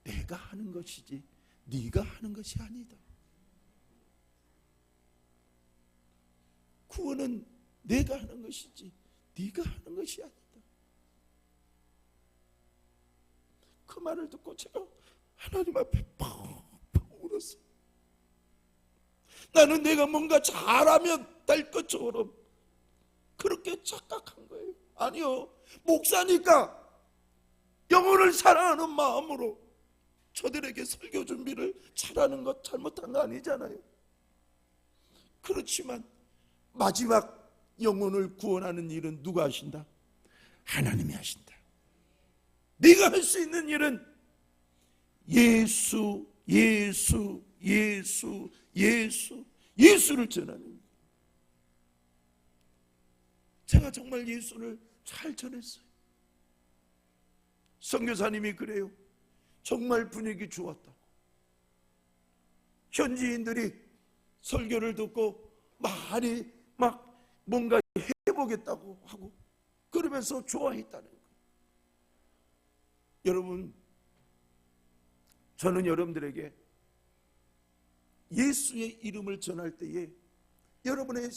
내가 하는 것이지 네가 하는 것이 아니다. 구원은 내가 하는 것이지 네가 하는 것이 아니다. 그 말을 듣고 제가 하나님 앞에 펑펑 울었어요. 나는 내가 뭔가 잘하면 될 것처럼 그렇게 착각한 거예요. 아니요, 목사니까 영혼을 사랑하는 마음으로 저들에게 설교 준비를 잘하는 것 잘못한 거 아니잖아요. 그렇지만 마지막 영혼을 구원하는 일은 누가 하신다? 하나님이 하신다. 네가 할 수 있는 일은 예수를 전하는 거예요. 제가 정말 예수를 잘 전했어요. 선교사님이 그래요. 정말 분위기 좋았다고. 현지인들이 설교를 듣고 많이 막 뭔가 해보겠다고 하고 그러면서 좋아했다는 거예요. 여러분, 저는 여러분들에게 예수의 이름을 전할 때에 여러분의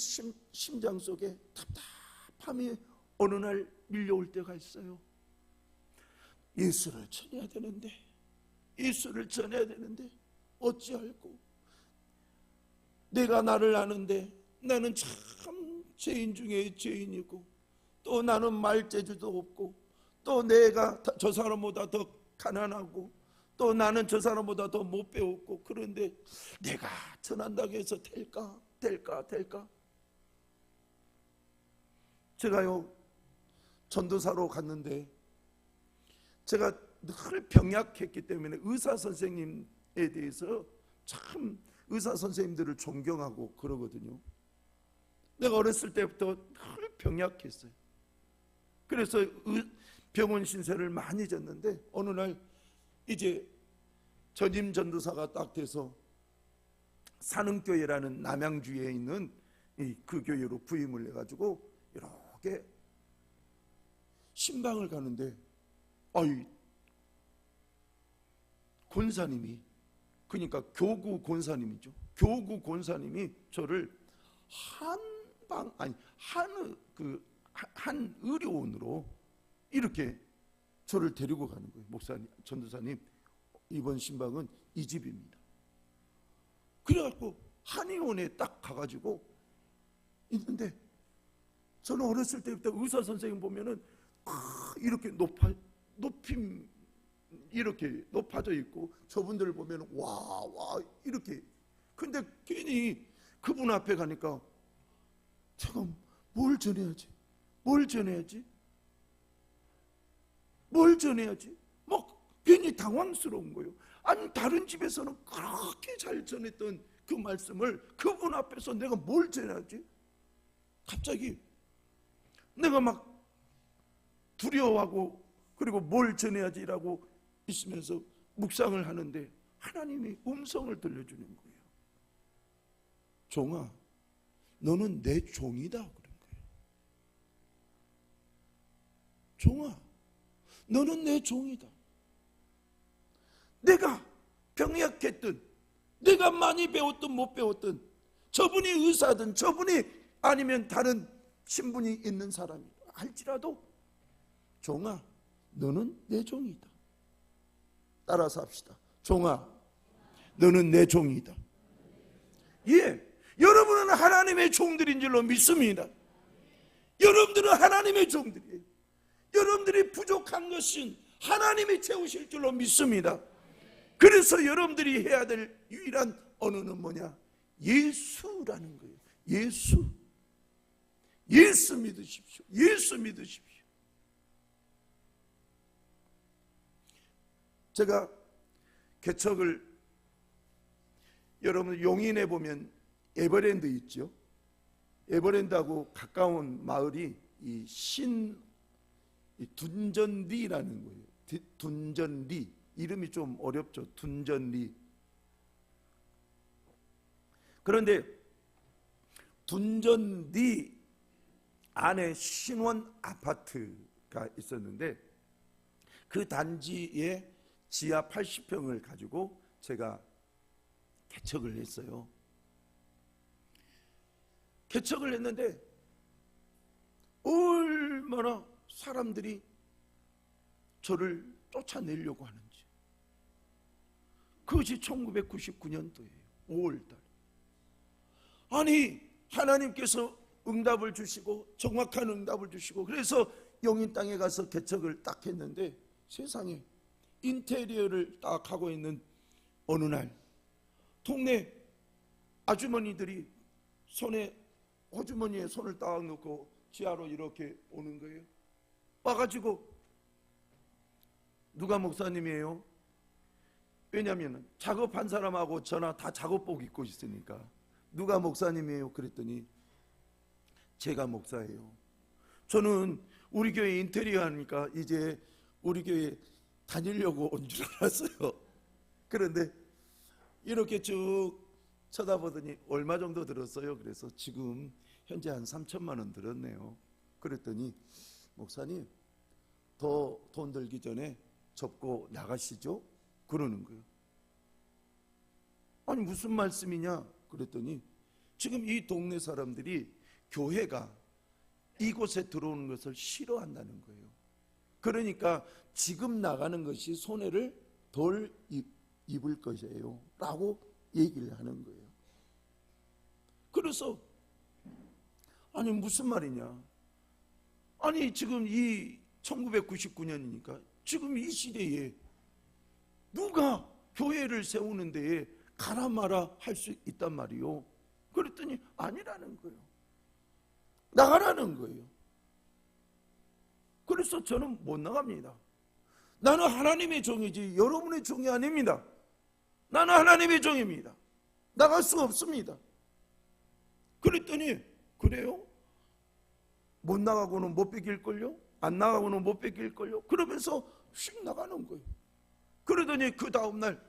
심장 속에 답답함이 어느 날 밀려올 때가 있어요. 예수를 전해야 되는데 어찌할꼬. 내가 나를 아는데 나는 참 죄인 중에 죄인이고 또 나는 말재주도 없고 또 내가 저 사람보다 더 가난하고 또 나는 저 사람보다 더 못 배웠고 그런데 내가 전한다고 해서 될까? 제가요 전도사로 갔는데 제가 늘 병약했기 때문에 의사 선생님에 대해서 참 의사 선생님들을 존경하고 그러거든요. 내가 어렸을 때부터 늘 병약했어요. 그래서 병원 신세를 많이 졌는데 어느 날 이제 전임 전도사가 딱 돼서 산흥교회라는 남양주에 있는 그 교회로 부임을 해가지고 이렇게 신방을 가는데 권사님이, 그러니까 교구 권사님이죠. 교구 권사님이 저를 한 의료원으로 이렇게 저를 데리고 가는 거예요. 목사님, 전도사님, 이번 신방은 이 집입니다. 그래갖고 한의원에 딱 가가지고 있는데 저는 어렸을 때부터 의사 선생님 보면은 이렇게 이렇게 높아져 있고 저분들을 보면 와 이렇게. 근데 괜히 그분 앞에 가니까 제가 뭘 전해야지 막 괜히 당황스러운 거예요. 아니 다른 집에서는 그렇게 잘 전했던 그 말씀을 그분 앞에서 내가 뭘 전하지? 갑자기 내가 막 두려워하고 그리고 뭘 전해야지라고 있으면서 묵상을 하는데 하나님이 음성을 들려주는 거예요. 종아, 너는 내 종이다 그런 거예요. 종아, 너는 내 종이다. 내가 병약했든 내가 많이 배웠든 못 배웠든 저분이 의사든 저분이 아니면 다른 신분이 있는 사람이 할지라도 종아, 너는 내 종이다. 따라서 합시다. 종아, 너는 내 종이다. 예, 여러분은 하나님의 종들인 줄로 믿습니다. 여러분들은 하나님의 종들이에요. 여러분들이 부족한 것은 하나님이 채우실 줄로 믿습니다. 그래서 여러분들이 해야 될 유일한 언어는 뭐냐? 예수라는 거예요. 예수. 예수 믿으십시오. 예수 믿으십시오. 제가 개척을 여러분 용인에 보면 에버랜드 있죠. 에버랜드하고 가까운 마을이 이 둔전리라는 거예요. 둔전리. 이름이 좀 어렵죠. 둔전리. 그런데 둔전리 안에 신원 아파트가 있었는데 그 단지에 지하 80평을 가지고 제가 개척을 했어요. 개척을 했는데 얼마나 사람들이 저를 쫓아내려고 하는지. 그것이 1999년도예요. 5월달. 아니 하나님께서 응답을 주시고 정확한 응답을 주시고 그래서 용인 땅에 가서 개척을 딱 했는데 세상에 인테리어를 딱 하고 있는 어느 날 동네 아주머니들이 호주머니에 손을 딱 넣고 지하로 이렇게 오는 거예요. 와가지고 누가 목사님이에요? 왜냐하면 작업한 사람하고 저나 다 작업복 입고 있으니까 누가 목사님이에요? 그랬더니 제가 목사예요. 저는 우리 교회 인테리어 하니까 이제 우리 교회 다니려고 온 줄 알았어요. 그런데 이렇게 쭉 쳐다보더니 얼마 정도 들었어요? 그래서 지금 현재 한 3천만 원 들었네요. 그랬더니 목사님 더 돈 들기 전에 접고 나가시죠? 그러는 거예요. 아니 무슨 말씀이냐? 그랬더니 지금 이 동네 사람들이 교회가 이곳에 들어오는 것을 싫어한다는 거예요. 그러니까 지금 나가는 것이 손해를 덜 입을 것이에요 라고 얘기를 하는 거예요. 그래서 아니 무슨 말이냐? 아니 지금 이 1999년이니까 지금 이 시대에 누가 교회를 세우는 데에 가라 마라 할 수 있단 말이요. 그랬더니 아니라는 거예요. 나가라는 거예요. 그래서 저는 못 나갑니다. 나는 하나님의 종이지 여러분의 종이 아닙니다. 나는 하나님의 종입니다. 나갈 수 없습니다. 그랬더니 그래요? 못 나가고는 못 뺏길걸요? 안 나가고는 못 뺏길걸요? 그러면서 휙 나가는 거예요. 그러더니 그 다음날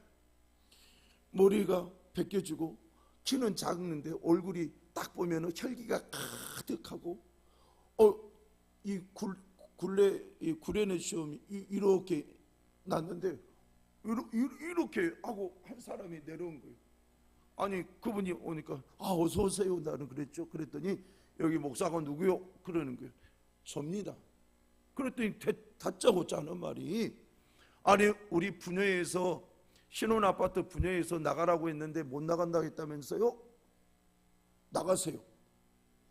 머리가 벗겨지고 키는 작는데 얼굴이 딱 보면 혈기가 가득하고 이 구레네 시험이 이렇게 났는데 이렇게 하고 한 사람이 내려온 거예요. 아니 그분이 오니까 어서 오세요 나는 그랬죠. 그랬더니 여기 목사가 누구요? 그러는 거예요. 접니다. 그랬더니 다짜고짜 하는 말이 아니 우리 분야에서 신혼아파트 분야에서 나가라고 했는데 못 나간다고 했다면서요? 나가세요.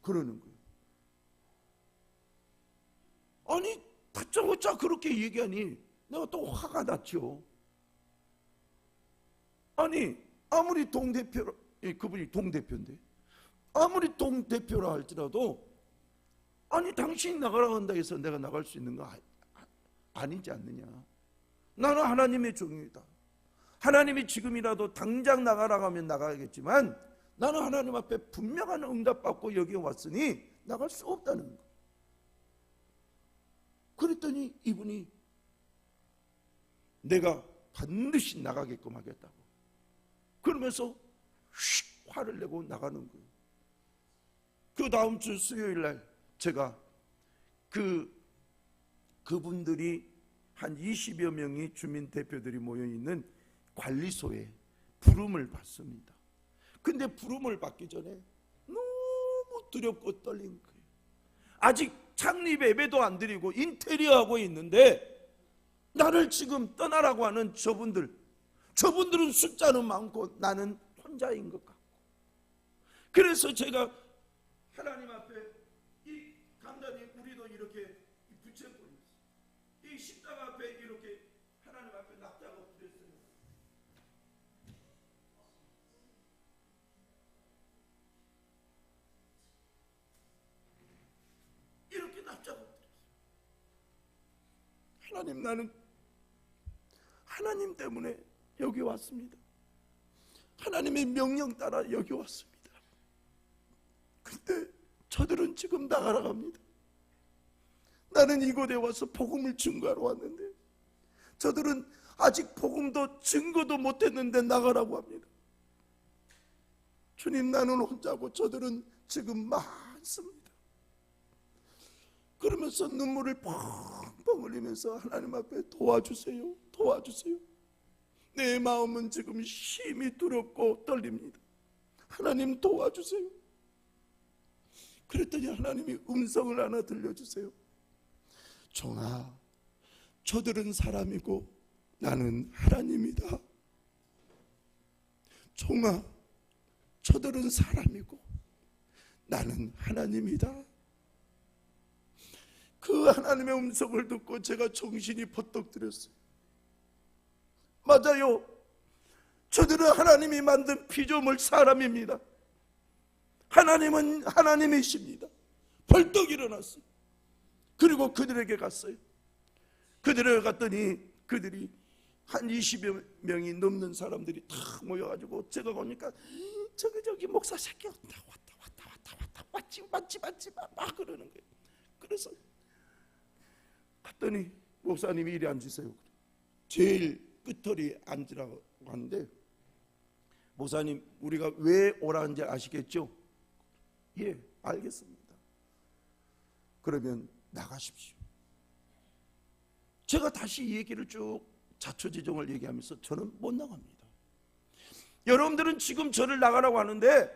그러는 거예요. 아니 다짜고짜 그렇게 얘기하니 내가 또 화가 났죠. 아니 아무리 동대표 그분이 동대표인데 아무리 동대표라 할지라도 아니 당신이 나가라고 한다 해서 내가 나갈 수 있는 거 아니지 않느냐. 나는 하나님의 종이다. 하나님이 지금이라도 당장 나가라고 하면 나가겠지만 나는 하나님 앞에 분명한 응답받고 여기 왔으니 나갈 수 없다는 거. 그랬더니 이분이 내가 반드시 나가게끔 하겠다고 그러면서 휙 화를 내고 나가는 거예요. 그 다음 주 수요일 날 제가 그분들이 한 20여 명이 주민 대표들이 모여 있는 관리소에 부름을 받습니다. 근데 부름을 받기 전에 너무 두렵고 떨린 거예요. 아직 창립 예배도 안 드리고 인테리어 하고 있는데 나를 지금 떠나라고 하는 저분들은 숫자는 많고 나는 혼자인 것 같고, 그래서 제가 하나님 앞에 이 간단히 우리도 이렇게 붙여버렸어요. 이 십자가 앞에 이렇게 하나님 앞에 납작을 드렸어요. 이렇게 납작을 드렸어요. 하나님, 나는 하나님 때문에 여기 왔습니다. 하나님의 명령 따라 여기 왔습니다. 근데 저들은 지금 나가라 합니다. 나는 이곳에 와서 복음을 증거하러 왔는데 저들은 아직 복음도 증거도 못했는데 나가라고 합니다. 주님, 나는 혼자고 저들은 지금 많습니다. 그러면서 눈물을 펑펑 흘리면서 하나님 앞에 도와주세요, 도와주세요. 내 마음은 지금 심히 두렵고 떨립니다. 하나님 도와주세요. 그랬더니 하나님이 음성을 하나 들려주세요. 종아, 저들은 사람이고 나는 하나님이다. 종아, 저들은 사람이고 나는 하나님이다. 그 하나님의 음성을 듣고 제가 정신이 버떡 들었어요. 맞아요. 저들은 하나님이 만든 피조물 사람입니다. 하나님은 하나님이십니다. 벌떡 일어났어요. 그리고 그들에게 갔어요. 그들에게 갔더니 그들이 한 20여 명이 넘는 사람들이 다 모여가지고 제가 보니까 저기 목사 새끼 왔다 왔지 막 그러는 거예요. 그래서 갔더니 목사님이 이리 앉으세요. 제일 끝털이 앉으라고 하는데, 목사님 우리가 왜 오라는지 아시겠죠? 예, 알겠습니다. 그러면 나가십시오. 제가 다시 이 얘기를 쭉 자초지종을 얘기하면서 저는 못 나갑니다. 여러분들은 지금 저를 나가라고 하는데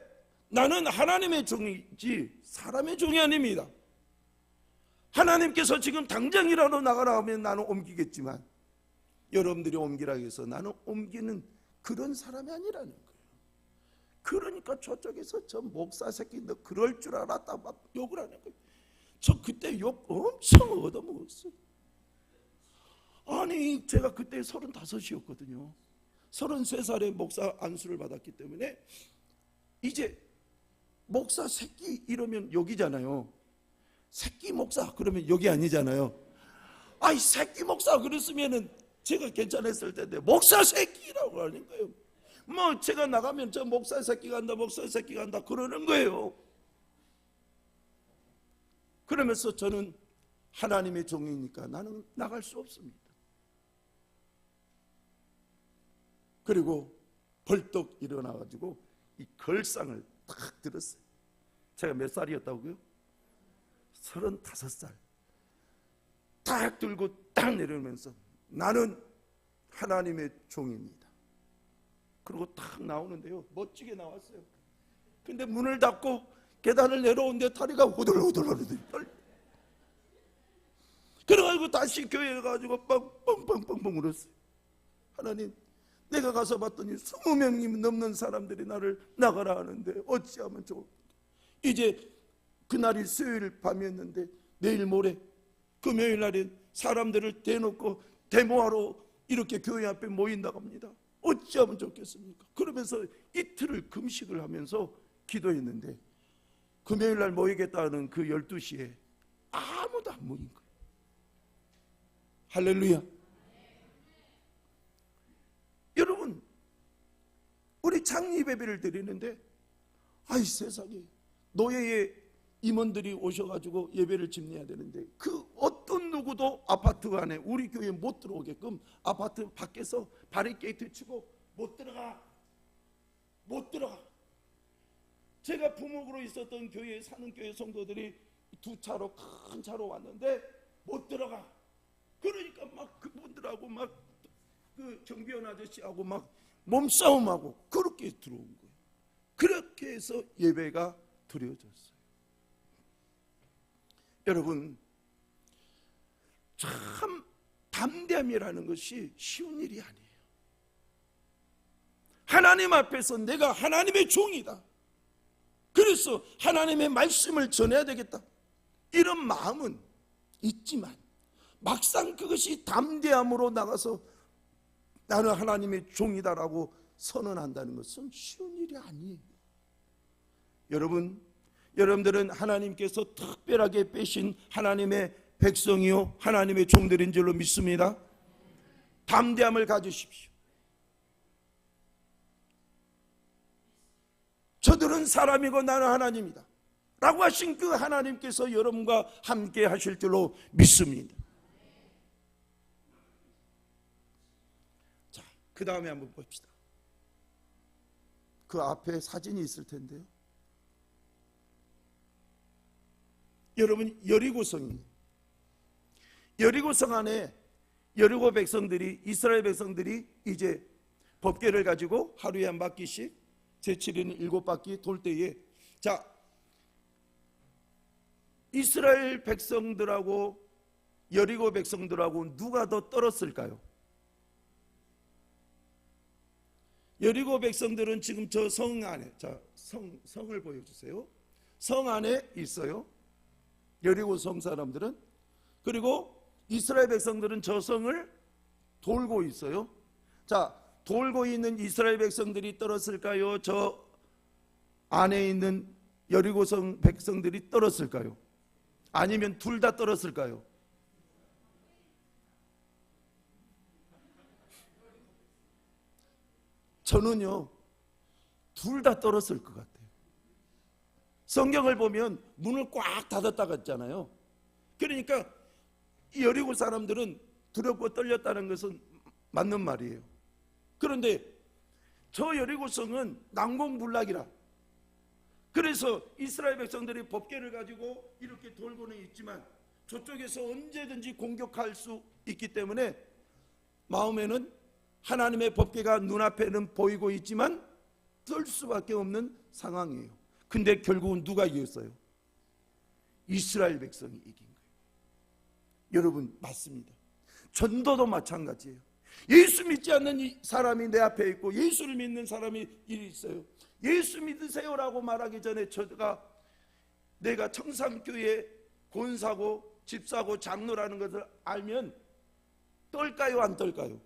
나는 하나님의 종이지 사람의 종이 아닙니다. 하나님께서 지금 당장이라도 나가라 하면 나는 옮기겠지만 여러분들이 옮기라고 해서 나는 옮기는 그런 사람이 아니라는 거예요. 그러니까 저쪽에서 저 목사 새끼 너 그럴 줄 알았다 막 욕을 하는 거예요. 저 그때 욕 엄청 얻어먹었어요. 아니 제가 그때 35이었거든요 33살에 목사 안수를 받았기 때문에 이제 목사 새끼 이러면 욕이잖아요. 새끼 목사 그러면 욕이 아니잖아요. 아이 새끼 목사 그랬으면은 제가 괜찮았을 텐데 목사 새끼라고 하는 거예요. 뭐 제가 나가면 저 목사 새끼 간다 목사 새끼 간다 그러는 거예요. 그러면서 저는 하나님의 종이니까 나는 나갈 수 없습니다. 그리고 벌떡 일어나가지고 이 걸상을 딱 들었어요. 제가 몇 살이었다고요? 35살. 딱 들고 딱 내려오면서 나는 하나님의 종입니다. 그리고 딱 나오는데요. 멋지게 나왔어요. 근데 문을 닫고 계단을 내려오는데 다리가 후들후들 떨려. 그래가지고 다시 교회에 가지고 빵빵빵빵 울었어요. 하나님, 내가 가서 봤더니 20명이 넘는 사람들이 나를 나가라 하는데 어찌하면 좋을까? 이제 그날이 수요일 밤이었는데 내일 모레 금요일 날에 사람들을 대놓고 데모하러 이렇게 교회 앞에 모인다고 합니다. 어찌하면 좋겠습니까? 그러면서 이틀을 금식을 하면서 기도했는데 금요일 날 모이겠다는 그 12시에 아무도 안 모인 거예요. 할렐루야. 상예배를 드리는데 아이 세상에 노예의 임원들이 오셔가지고 예배를 집례해야 되는데 그 어떤 누구도 아파트 안에 우리 교회에 못 들어오게끔 아파트 밖에서 바리케이트 치고 못 들어가. 제가 부목으로 있었던 교회에 사는 교회 성도들이 두 차로 큰 차로 왔는데 못 들어가. 그러니까 막 그분들하고 막 그 경비원 아저씨하고 막 몸싸움하고 그렇게 들어온 거예요. 그렇게 해서 예배가 드려졌어요. 여러분, 참 담대함이라는 것이 쉬운 일이 아니에요. 하나님 앞에서 내가 하나님의 종이다. 그래서 하나님의 말씀을 전해야 되겠다. 이런 마음은 있지만 막상 그것이 담대함으로 나가서 나는 하나님의 종이다라고 선언한다는 것은 쉬운 일이 아니에요. 여러분들은 하나님께서 특별하게 빼신 하나님의 백성이요 하나님의 종들인 줄로 믿습니다. 담대함을 가지십시오. 저들은 사람이고 나는 하나님이다 라고 하신 그 하나님께서 여러분과 함께 하실 줄로 믿습니다. 자, 그 다음에 한번 봅시다. 그 앞에 사진이 있을 텐데요. 여러분, 여리고성이 여리고성 안에 여리고 백성들이 이스라엘 백성들이 이제 법궤를 가지고 하루에 한 바퀴씩 제7일은 7바퀴 돌 때에 자 이스라엘 백성들하고 여리고 백성들하고 누가 더 떨었을까요? 여리고 백성들은 지금 저 성 안에 자 성을 보여주세요. 성 안에 있어요. 여리고 성 사람들은. 그리고 이스라엘 백성들은 저 성을 돌고 있어요. 자, 돌고 있는 이스라엘 백성들이 떨었을까요? 저 안에 있는 여리고성 백성들이 떨었을까요? 아니면 둘 다 떨었을까요? 저는요, 둘 다 떨었을 것 같아요. 성경을 보면 문을 꽉 닫았다고 했잖아요. 그러니까 이 여리고 사람들은 두렵고 떨렸다는 것은 맞는 말이에요. 그런데 저 여리고성은 난공불락이라. 그래서 이스라엘 백성들이 법궤를 가지고 이렇게 돌고는 있지만 저쪽에서 언제든지 공격할 수 있기 때문에 마음에는 하나님의 법궤가 눈앞에는 보이고 있지만 떨 수밖에 없는 상황이에요. 근데 결국은 누가 이겼어요? 이스라엘 백성이 이긴 거예요. 여러분, 맞습니다. 전도도 마찬가지예요. 예수 믿지 않는 사람이 내 앞에 있고 예수를 믿는 사람이 있어요. 예수 믿으세요라고 말하기 전에 내가 청산교회 권사고 집사고 장로라는 것을 알면 떨까요, 안 떨까요?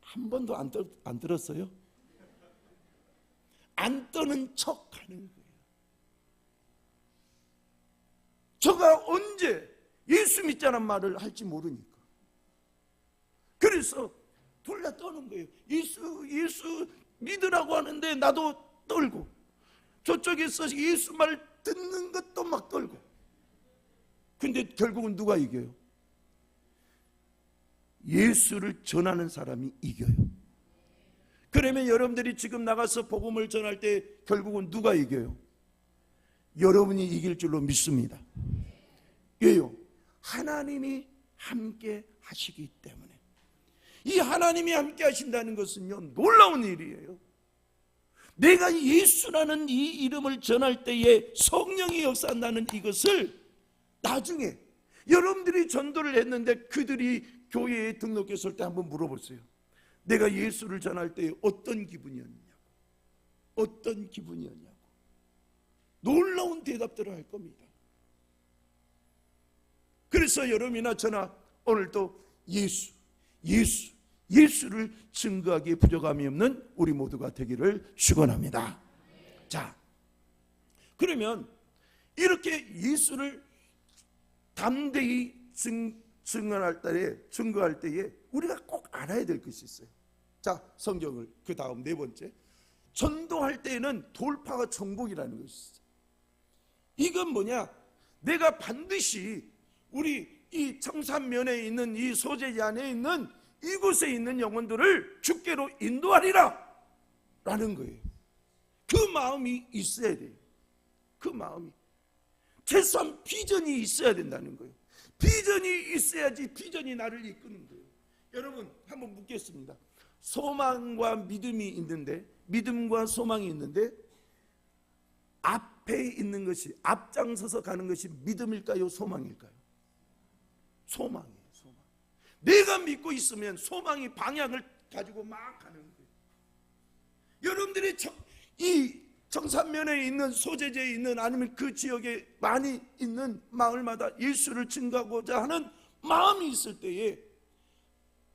한 번도 안 들었어요? 안 떠는 척 하는 거예요. 저가 언제 예수 믿자는 말을 할지 모르니까. 그래서 둘 다 떠는 거예요. 예수 믿으라고 하는데 나도 떨고, 저쪽에서 예수 말 듣는 것도 막 떨고. 근데 결국은 누가 이겨요? 예수를 전하는 사람이 이겨요. 그러면 여러분들이 지금 나가서 복음을 전할 때 결국은 누가 이겨요? 여러분이 이길 줄로 믿습니다. 왜요? 하나님이 함께 하시기 때문에. 이 하나님이 함께 하신다는 것은요, 놀라운 일이에요. 내가 예수라는 이 이름을 전할 때에 성령이 역사한다는 이것을 나중에 여러분들이 전도를 했는데 그들이 교회에 등록했을 때 한번 물어보세요. 내가 예수를 전할 때 어떤 기분이었냐고. 어떤 기분이었냐고. 놀라운 대답들을 할 겁니다. 그래서 여러분이나 저나 오늘도 예수를 증거하기에 부족함이 없는 우리 모두가 되기를 축원합니다. 자, 그러면 이렇게 예수를 담대히 증거할 때에 우리가 꼭 알아야 될 것이 있어요. 자, 성경을 그 다음 네 번째, 전도할 때에는 돌파와 정복이라는 것이 있어요. 이건 뭐냐? 내가 반드시 우리 이 청산면에 있는 이 소재지 안에 있는 이곳에 있는 영혼들을 주께로 인도하리라 라는 거예요. 그 마음이 있어야 돼요. 그 마음이 최소한 비전이 있어야 된다는 거예요. 비전이 있어야지 비전이 나를 이끄는 거예요. 여러분 한번 묻겠습니다. 소망과 믿음이 있는데, 믿음과 소망이 있는데 앞에 있는 것이, 앞장서서 가는 것이 믿음일까요, 소망일까요? 소망이에요. 소망. 내가 믿고 있으면 소망이 방향을 가지고 막 가는 거예요. 여러분들이 이 청산면에 있는, 소재지에 있는, 아니면 그 지역에 많이 있는 마을마다 예수를 증거하고자 하는 마음이 있을 때에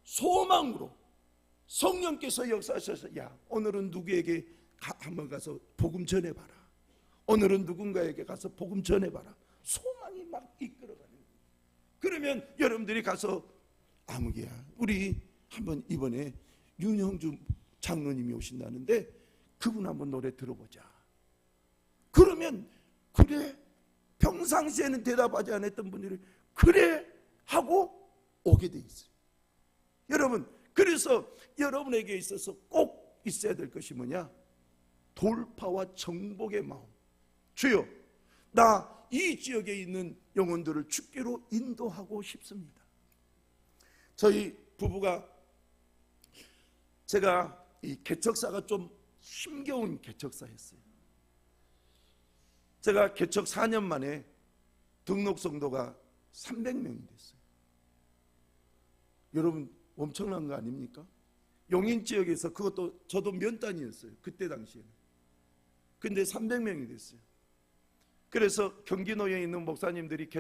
소망으로 성령께서 역사하셔서, 야, 오늘은 누구에게 한번 가서 복음 전해봐라, 오늘은 누군가에게 가서 복음 전해봐라. 소망이 막 이끌어가는 거예요. 그러면 여러분들이 가서, 아무개야, 우리 한번 이번에 윤형주 장로님이 오신다는데 그분 한번 노래 들어보자. 그러면 그래, 평상시에는 대답하지 않았던 분들이 그래 하고 오게 돼 있어요. 여러분, 그래서 여러분에게 있어서 꼭 있어야 될 것이 뭐냐? 돌파와 정복의 마음. 주여, 나 이 지역에 있는 영혼들을 주께로 인도하고 싶습니다. 저희 부부가, 제가 이 개척사가 좀 힘겨운 개척사였어요. 제가 개척 4년 만에 등록 성도가 300명이 됐어요. 여러분 엄청난 거 아닙니까? 용인 지역에서, 그것도 저도 면단이었어요, 그때 당시에는. 근데 300명이 됐어요. 그래서 경기노예에 있는 목사님들이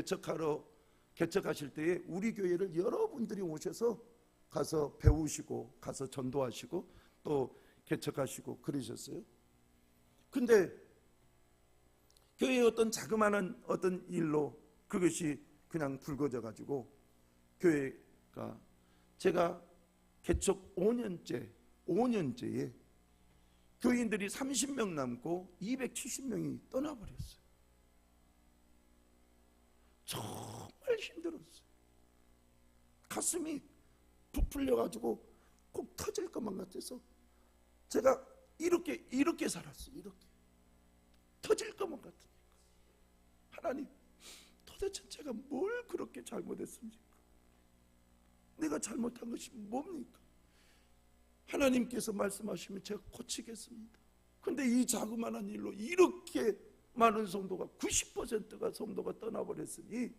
개척하실 때에 우리 교회를 여러분들이 오셔서 가서 배우시고 가서 전도하시고 또 개척하시고 그러셨어요. 근데 교회의 어떤 자그마한 어떤 일로 그것이 그냥 불거져 가지고 교회가, 제가 개척 5년째에 교인들이 30명 남고 270명이 떠나버렸어요. 정말 힘들었어요. 가슴이 부풀려 가지고 꼭 터질 것만 같아서 제가 이렇게 살았어요. 이렇게 터질 것만 같으니까, 하나님, 도대체 제가 뭘 그렇게 잘못했습니까? 내가 잘못한 것이 뭡니까? 하나님께서 말씀하시면 제가 고치겠습니다. 근데 이 자그마한 일로 이렇게 많은 성도가, 90%가 성도가 떠나버렸으니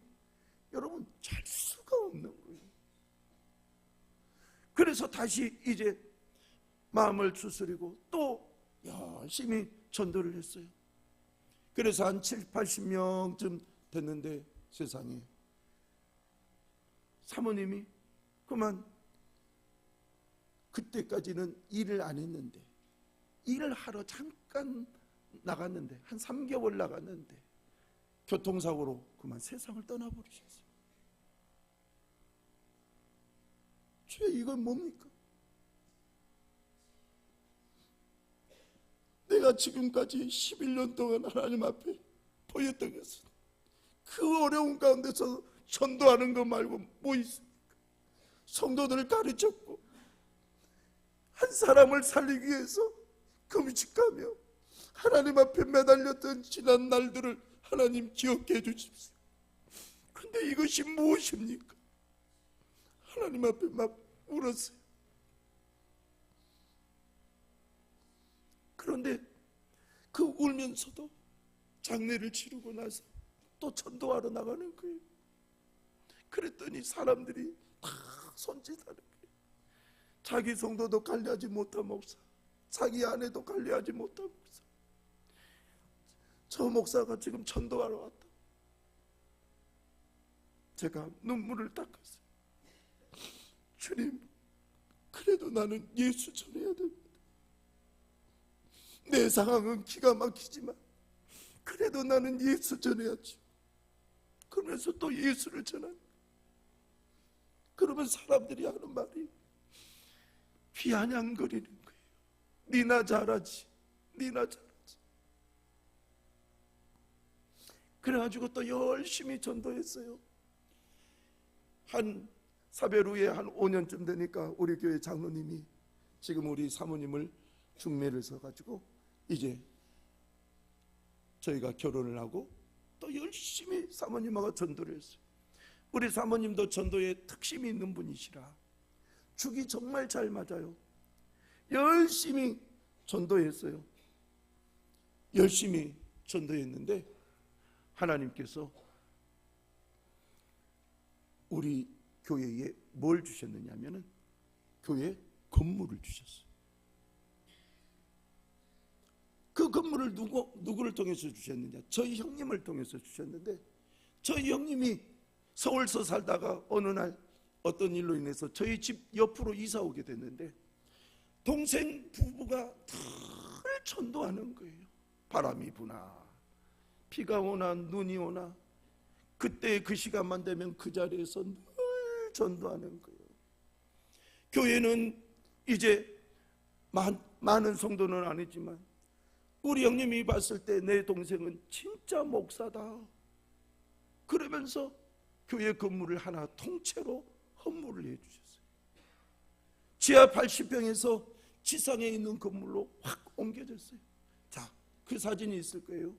여러분 잘 수가 없는 거예요. 그래서 다시 이제 마음을 추스리고 또 열심히 전도를 했어요. 그래서 한 70, 80명쯤 됐는데 세상에 사모님이 그만, 그때까지는 일을 안 했는데, 일을 하러 잠깐 나갔는데 한 3개월 나갔는데 교통사고로 그만 세상을 떠나버리셨어요. 주여, 이건 뭡니까? 내가 지금까지 11년 동안 하나님 앞에 보였던 것은 그 어려운 가운데서 전도하는 것 말고 뭐 있습니까? 성도들을 가르쳤고 한 사람을 살리기 위해서 금식하며 하나님 앞에 매달렸던 지난 날들을 하나님 기억해 주십시오. 근데 이것이 무엇입니까? 하나님 앞에 막 울었어요. 그런데 그 울면서도 장례를 치르고 나서 또 전도하러 나가는 거예요. 그랬더니 사람들이 다 손짓하는 거예요. 자기 성도도 관리하지 못한 목사, 자기 아내도 관리하지 못한 목사, 저 목사가 지금 전도하러 왔다. 제가 눈물을 닦았어요. 주님, 그래도 나는 예수 전해야 됩니다. 내 상황은 기가 막히지만 그래도 나는 예수 전해야지. 그러면서 또 예수를 전하는. 그러면 사람들이 하는 말이, 비아냥거리는 거예요. 니나 잘하지, 니나 잘하지. 그래가지고 또 열심히 전도했어요. 한 사별 후에 한 5년쯤 되니까 우리 교회 장로님이 지금 우리 사모님을 중매를 서가지고 이제 저희가 결혼을 하고 또 열심히 사모님하고 전도를 했어요. 우리 사모님도 전도에 특심이 있는 분이시라 죽이 정말 잘 맞아요. 열심히 전도했어요. 열심히 전도했는데 하나님께서 우리 교회에 뭘 주셨느냐면은 교회에 건물을 주셨어요. 그 건물을 누구를 통해서 주셨느냐? 저희 형님을 통해서 주셨는데 저희 형님이 서울서 살다가 어느 날 어떤 일로 인해서 저희 집 옆으로 이사 오게 됐는데 동생 부부가 늘 전도하는 거예요. 바람이 부나 비가 오나 눈이 오나 그때 그 시간만 되면 그 자리에서 늘 전도하는 거예요. 교회는 이제 많은 성도는 아니지만 우리 형님이 봤을 때 내 동생은 진짜 목사다 그러면서 교회 건물을 하나 통째로 헌물을 해주셨어요. 지하 80평에서 지상에 있는 건물로 확 옮겨졌어요. 자, 그 사진이 있을 거예요.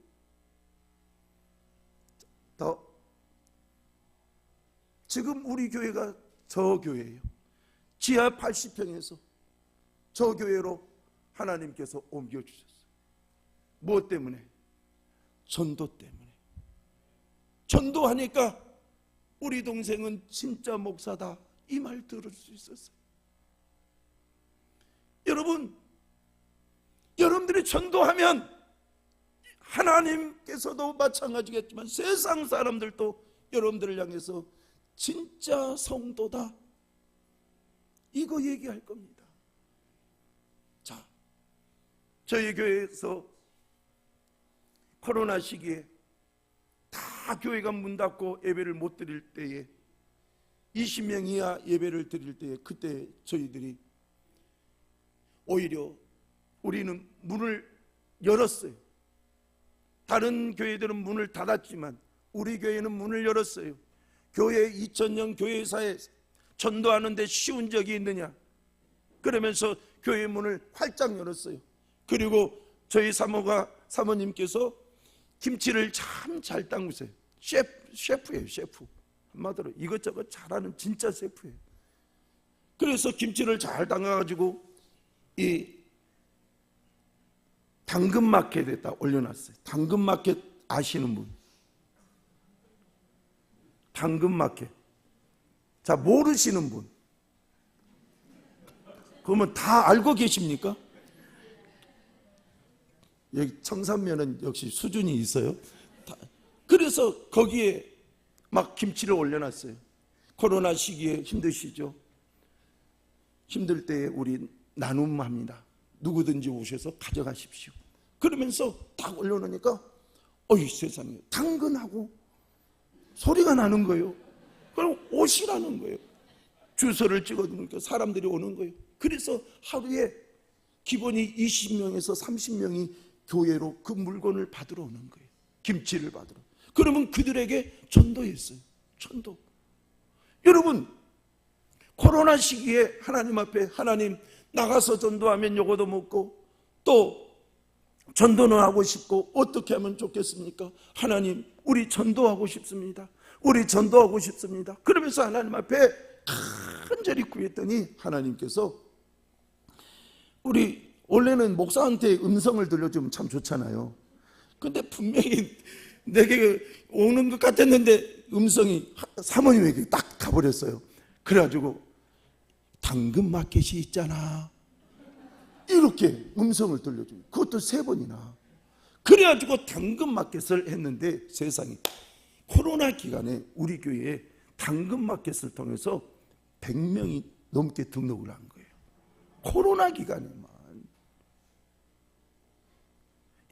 지금 우리 교회가 저 교회예요. 지하 80평에서 저 교회로 하나님께서 옮겨주셨어요. 무엇 때문에? 전도 때문에. 전도하니까 우리 동생은 진짜 목사다 이 말 들을 수 있었어요. 여러분들이 전도하면 하나님께서도 마찬가지겠지만 세상 사람들도 여러분들을 향해서 진짜 성도다 이거 얘기할 겁니다. 자, 저희 교회에서 코로나 시기에 다 교회가 문 닫고 예배를 못 드릴 때에 20명 이하 예배를 드릴 때에 그때 저희들이 오히려 우리는 문을 열었어요. 다른 교회들은 문을 닫았지만 우리 교회는 문을 열었어요. 교회 2000년 교회사에 전도하는데 쉬운 적이 있느냐 그러면서 교회 문을 활짝 열었어요. 그리고 저희 사모님께서 김치를 참 잘 담그세요. 셰프예요. 셰프. 한마디로 이것저것 잘하는 진짜 셰프예요. 그래서 김치를 잘 담가가지고 이 당근마켓에다 올려놨어요. 당근마켓 아시는 분? 당근마켓. 자, 모르시는 분? 그러면 다 알고 계십니까? 여기 청산면은 역시 수준이 있어요. 그래서 거기에 막 김치를 올려놨어요. 코로나 시기에 힘드시죠? 힘들 때에 우리 나눔합니다. 누구든지 오셔서 가져가십시오. 그러면서 딱 올려놓으니까 어이 세상에 당근하고 소리가 나는 거예요. 그럼 오시라는 거예요. 주소를 찍어두니까 사람들이 오는 거예요. 그래서 하루에 기본이 20명에서 30명이 교회로 그 물건을 받으러 오는 거예요. 김치를 받으러. 그러면 그들에게 전도했어요. 전도. 여러분 코로나 시기에 하나님 앞에 하나님 나가서 전도하면 요거도 먹고 또 전도는 하고 싶고 어떻게 하면 좋겠습니까? 하나님 우리 전도하고 싶습니다. 우리 전도하고 싶습니다. 그러면서 하나님 앞에 간절히 구했더니 하나님께서 우리 원래는 목사한테 음성을 들려주면 참 좋잖아요. 근데 분명히 내게 오는 것 같았는데 음성이 사모님에게 딱 가버렸어요. 그래가지고 당근마켓이 있잖아 이렇게 음성을 들려줘요. 그것도 3번이나. 그래가지고 당근마켓을 했는데 세상에 코로나 기간에 우리 교회에 당근마켓을 통해서 100명이 넘게 등록을 한 거예요. 코로나 기간에만.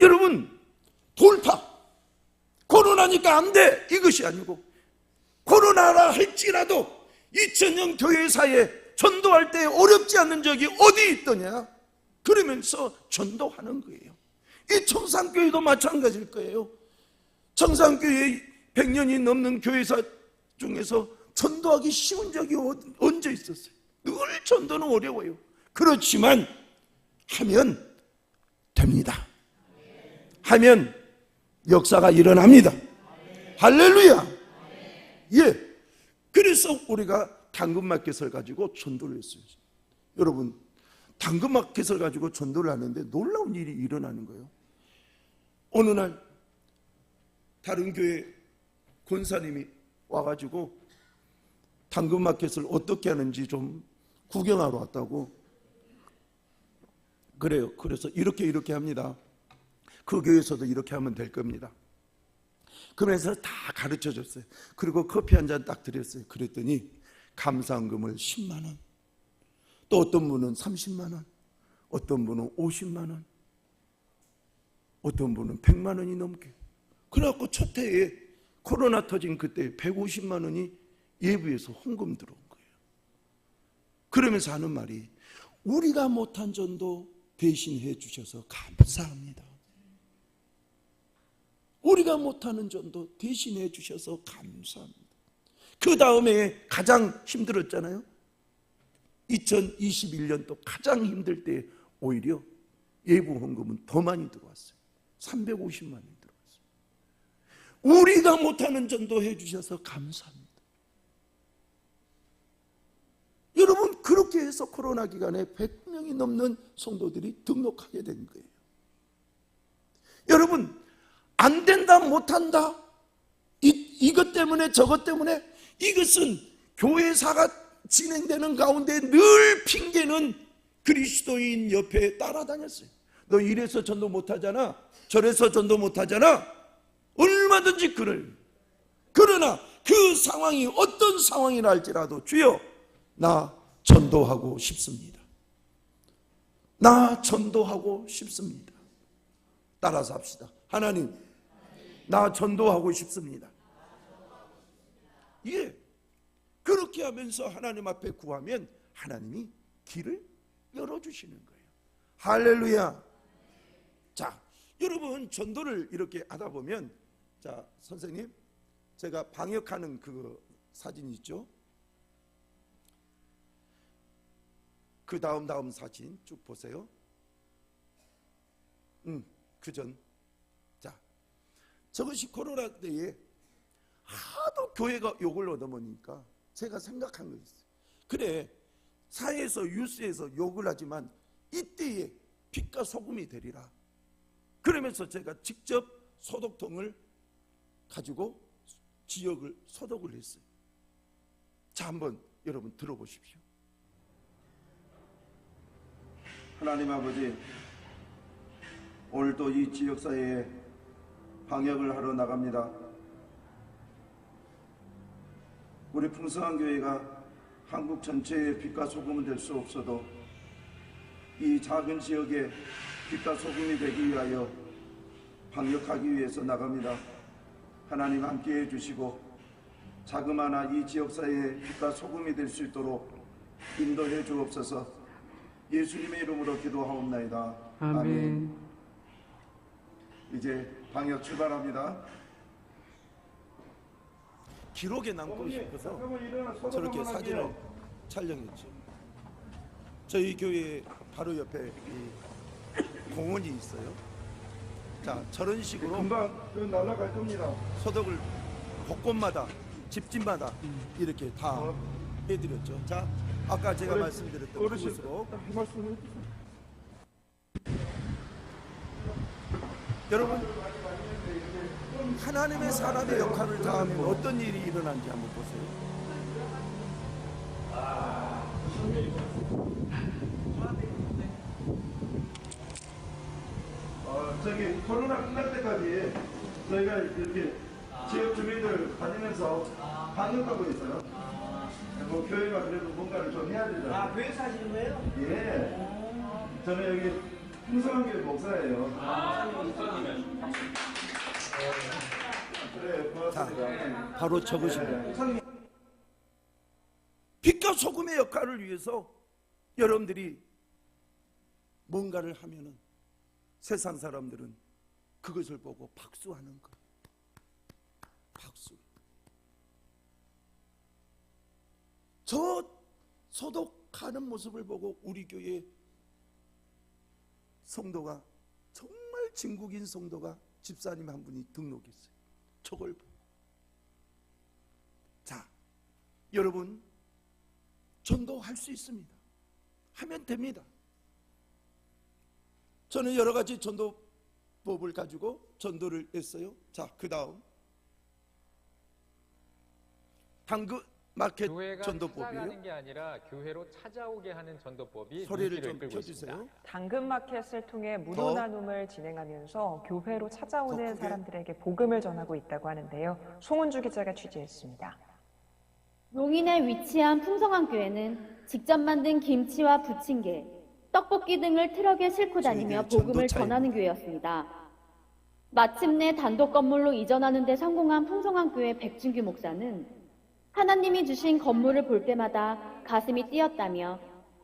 여러분 돌파 코로나니까 안 돼 이것이 아니고 코로나라 할지라도 2000년 교회사에 전도할 때 어렵지 않는 적이 어디 있더냐? 그러면서 전도하는 거예요. 이 청산교회도 마찬가지일 거예요. 청산교회 100년이 넘는 교회사 중에서 전도하기 쉬운 적이 언제 있었어요? 늘 전도는 어려워요. 그렇지만 하면 됩니다. 하면 역사가 일어납니다. 할렐루야. 예. 그래서 우리가 당근마켓을 가지고 전도를 했어요. 여러분, 당근마켓을 가지고 전도를 하는데 놀라운 일이 일어나는 거예요. 어느 날 다른 교회 권사님이 와가지고 당근마켓을 어떻게 하는지 좀 구경하러 왔다고. 그래요. 그래서 이렇게 합니다. 그 교회에서도 이렇게 하면 될 겁니다. 그러면서 다 가르쳐 줬어요. 그리고 커피 한 잔 딱 드렸어요. 그랬더니 감사원금을 10만 원, 또 어떤 분은 30만 원, 어떤 분은 50만 원, 어떤 분은 100만 원이 넘게. 그래갖고 첫 해에 코로나 터진 그때 150만 원이 예부에서 헌금 들어온 거예요. 그러면서 하는 말이, 우리가 못한 전도 대신해 주셔서 감사합니다. 우리가 못하는 전도 대신해 주셔서 감사합니다. 그 다음에 가장 힘들었잖아요. 2021년도 가장 힘들 때 오히려 예부 헌금은 더 많이 들어왔어요. 350만 원이 들어왔어요. 우리가 못하는 전도 해주셔서 감사합니다. 여러분, 그렇게 해서 코로나 기간에 100명이 넘는 성도들이 등록하게 된 거예요. 여러분, 안 된다, 못한다, 이것 때문에 저것 때문에, 이것은 교회사가 진행되는 가운데 늘 핑계는 그리스도인 옆에 따라다녔어요. 너 이래서 전도 못하잖아, 저래서 전도 못하잖아, 얼마든지 그러나 그 상황이 어떤 상황이라 할지라도, 주여 나 전도하고 싶습니다. 나 전도하고 싶습니다. 따라서 합시다. 하나님, 나 전도하고 싶습니다. 예, 그렇게 하면서 하나님 앞에 구하면 하나님이 길을 열어주시는 거예요. 할렐루야. 자, 여러분, 전도를 이렇게 하다 보면, 자, 선생님, 제가 방역하는 그 사진 있죠? 그 다음 사진 쭉 보세요. 그전. 자, 저것이 코로나 때에 하도 교회가 욕을 얻어먹으니까 제가 생각한 거 있어요. 그래, 사회에서 뉴스에서 욕을 하지만 이때에 빛과 소금이 되리라. 그러면서 제가 직접 소독통을 가지고 지역을 소독을 했어요. 자, 한번 여러분 들어보십시오. 하나님 아버지, 오늘도 이 지역사회에 방역을 하러 나갑니다. 우리 풍성한 교회가 한국 전체의 빛과 소금은 될 수 없어도 이 작은 지역에 빛과 소금이 되기 위하여 방역하기 위해서 나갑니다. 하나님 함께해 주시고 자그마나 이 지역사회에 빛과 소금이 될 수 있도록 인도해 주옵소서. 예수님의 이름으로 기도하옵나이다. 아멘. 이제 방역 출발합니다. 기록에 남고 싶어서 저렇게 사진을 촬영했죠. 저희 교회 바로 옆에 이 공원이 있어요. 자, 저런 식으로 금방 날아갈 겁니다. 소독을 곳곳마다, 집집마다 이렇게 다 해드렸죠. 자, 아까 제가 말씀드렸던 그곳으로. 여러분, 하나님의 사람의 역할을 다하면 어떤 일이 일어나는지 한번 보세요. 저기 코로나 끝날 때까지 저희가 이렇게 지역 주민들 다니면서 방역하고 있어요. 뭐 교회가 그래도 뭔가를 좀 해야 되잖아요. 아, 교회 사시는 거예요? 예. 저는 여기 풍성한 교회 목사예요. 그래, 고맙습니다. 바로 저것입니다. 빛과 소금의 역할을 위해서 여러분들이 뭔가를 하면은 세상 사람들은 그것을 보고 박수하는 거예요. 박수. 저 소독하는 모습을 보고 우리 교회 성도가, 정말 진국인 성도가 집사님 한 분이 등록했어요. 저걸 보고. 자, 여러분 전도할 수 있습니다. 하면 됩니다. 저는 여러 가지 전도법을 가지고 전도를 했어요. 자, 그 다음 당근 마켓 교회가 전도법이에요. 찾아가는 게 아니라 교회로 찾아오게 하는 전도법이 소리를 눈길을 좀 끌고 켜주세요. 있습니다. 당근마켓을 통해 무료 더? 나눔을 진행하면서 교회로 더 찾아오는 크게? 사람들에게 복음을 전하고 있다고 하는데요. 송은주 기자가 취재했습니다. 용인에 위치한 풍성한 교회는 직접 만든 김치와 부침개, 떡볶이 등을 트럭에 싣고 다니며 저희들 복음을 전도차입니다. 전하는 교회였습니다. 마침내 단독 건물로 이전하는 데 성공한 풍성한 교회 백준규 목사는 하나님이 주신 건물을 볼 때마다 가슴이 뛰었다며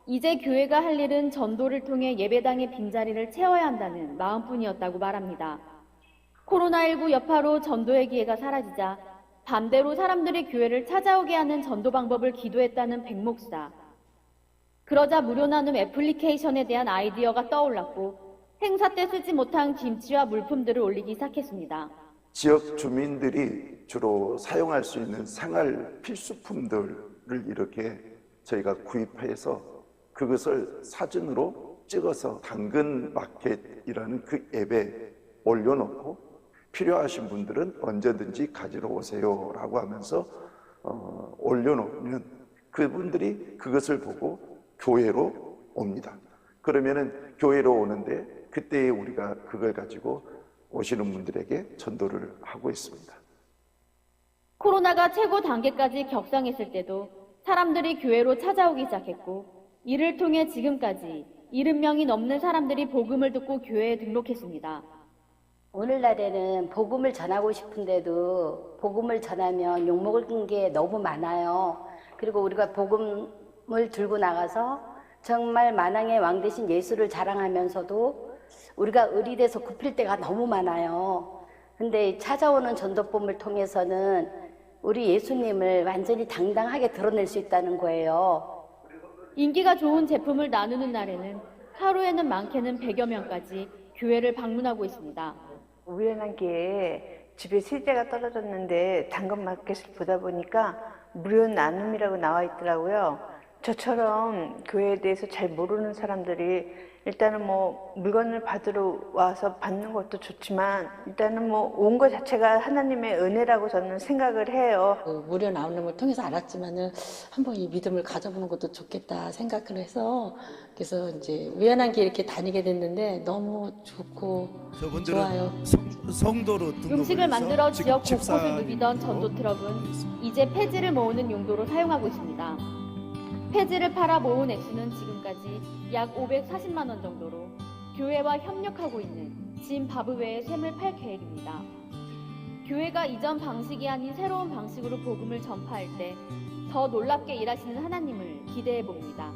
이제 교회가 할 일은 전도를 통해 예배당의 빈자리를 채워야 한다는 마음뿐이었다고 말합니다. 코로나19 여파로 전도의 기회가 사라지자 반대로 사람들이 교회를 찾아오게 하는 전도 방법을 기도했다는 백 목사. 그러자 무료 나눔 애플리케이션에 대한 아이디어가 떠올랐고 행사 때 쓰지 못한 김치와 물품들을 올리기 시작했습니다. 지역 주민들이 주로 사용할 수 있는 생활 필수품들을 이렇게 저희가 구입해서 그것을 사진으로 찍어서 당근 마켓이라는 그 앱에 올려놓고 필요하신 분들은 언제든지 가지러 오세요라고 하면서 올려놓으면 그분들이 그것을 보고 교회로 옵니다. 그러면은 교회로 오는데 그때 우리가 그걸 가지고 오시는 분들에게 전도를 하고 있습니다. 코로나가 최고 단계까지 격상했을 때도 사람들이 교회로 찾아오기 시작했고 이를 통해 지금까지 70명이 넘는 사람들이 복음을 듣고 교회에 등록했습니다. 오늘날에는 복음을 전하고 싶은데도 복음을 전하면 욕먹을 게 너무 많아요. 그리고 우리가 복음을 들고 나가서 정말 만왕의 왕 되신 예수를 자랑하면서도 우리가 의리돼서 굽힐 때가 너무 많아요. 근데 찾아오는 전도법을 통해서는 우리 예수님을 완전히 당당하게 드러낼 수 있다는 거예요. 인기가 좋은 제품을 나누는 날에는 하루에는 많게는 100여 명까지 교회를 방문하고 있습니다. 우연한 기회에 집에 세대가 떨어졌는데 당근마켓을 보다 보니까 무료 나눔이라고 나와 있더라고요. 저처럼 교회에 대해서 잘 모르는 사람들이 일단은 뭐 물건을 받으러 와서 받는 것도 좋지만 일단은 뭐 온 것 자체가 하나님의 은혜라고 저는 생각을 해요. 무료 나눔을 통해서 알았지만은 한번 이 믿음을 가져보는 것도 좋겠다 생각을 해서 그래서 이제 우연한 게 이렇게 다니게 됐는데 너무 좋고 저분들은 좋아요. 성도로 등록을 음식을 해서 만들어 지금 지역 곳곳을 집사님으로 누비던 전도 트럭은 이제 폐지를 모으는 용도로 사용하고 있습니다. 폐지를 팔아 모은 액수는 지금까지 약 540만 원 정도로 교회와 협력하고 있는 짐바브웨의 샘을 팔 계획입니다. 교회가 이전 방식이 아닌 새로운 방식으로 복음을 전파할 때 더 놀랍게 일하시는 하나님을 기대해 봅니다.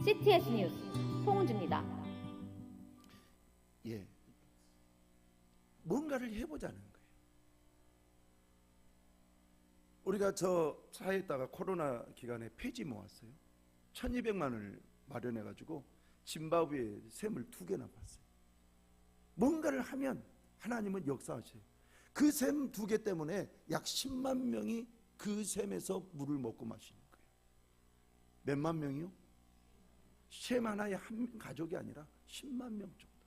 CTS 뉴스 송은주입니다. 예, 뭔가를 해보자는 거예요. 우리가 저 사회에다가 코로나 기간에 폐지 모았어요. 1200만 원을 마련해가지고 짐바브웨 샘을 2개나 봤어요. 뭔가를 하면 하나님은 역사하셔요. 그 샘 2개 때문에 약 10만 명이 그 샘에서 물을 먹고 마시는 거예요. 몇만 명이요? 샘 하나에 한 가족이 아니라 10만 명 정도.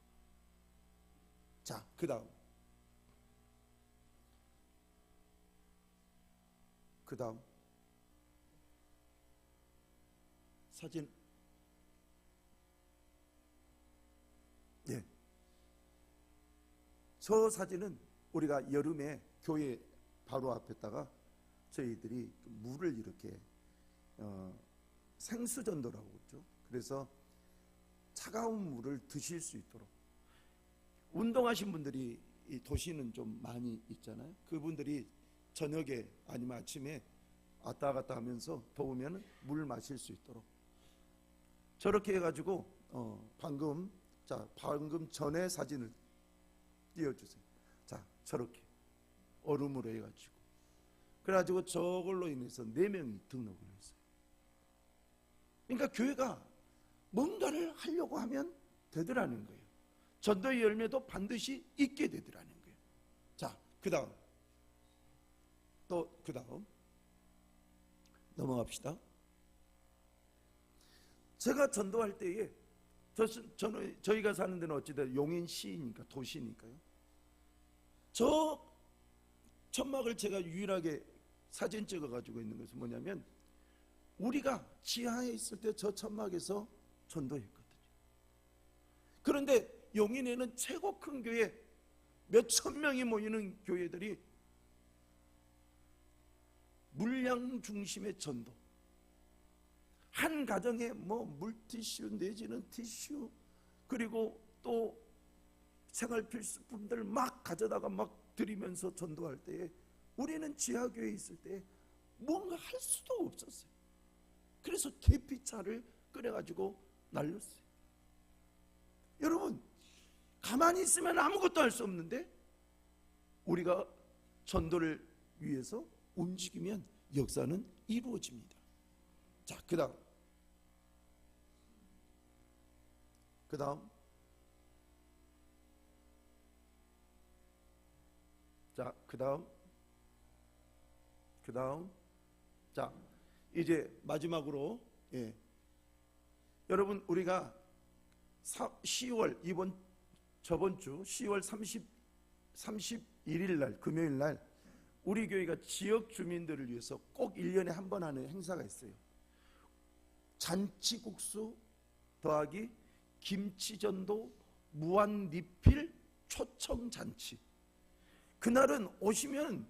자, 그 다음 사진. 예. 저 사진은 우리가 여름에 교회 바로 앞에다가 저희들이 물을 이렇게 생수전도라고 그러죠. 그래서 차가운 물을 드실 수 있도록 운동하신 분들이 이 도시는 좀 많이 있잖아요. 그분들이 저녁에 아니면 아침에 왔다 갔다 하면서 더우면 물 마실 수 있도록 저렇게 해가지고 방금 전에 사진을 띄워주세요. 자, 저렇게 얼음으로 해가지고 그래가지고 저걸로 인해서 4명이 등록을 했어요. 그러니까 교회가 뭔가를 하려고 하면 되더라는 거예요. 전도의 열매도 반드시 있게 되더라는 거예요. 자, 그 다음 넘어갑시다. 제가 전도할 때에 저희가 사는 데는 어찌됐든 용인시니까 도시니까요. 저 천막을 제가 유일하게 사진 찍어 가지고 있는 것은 뭐냐면 우리가 지하에 있을 때 저 천막에서 전도했거든요. 그런데 용인에는 최고 큰 교회 몇천 명이 모이는 교회들이 물량 중심의 전도, 한 가정에 뭐 물티슈 내지는 티슈 그리고 또 생활 필수품들 막 가져다가 막 드리면서 전도할 때에 우리는 지하교회에 있을 때 뭔가 할 수도 없었어요. 그래서 계피차를 끓여가지고 날렸어요. 여러분, 가만히 있으면 아무것도 할 수 없는데 우리가 전도를 위해서 움직이면 역사는 이루어집니다. 자, 그 다음 자, 그 다음 자, 이제 마지막으로 여러분 우리가 10월 저번 주 10월 31일 날 금요일 날 우리 교회가 지역 주민들을 위해서 꼭 1년에 한 번 하는 행사가 있어요. 잔치국수 더하기 김치전도 무한 리필 초청잔치. 그날은 오시면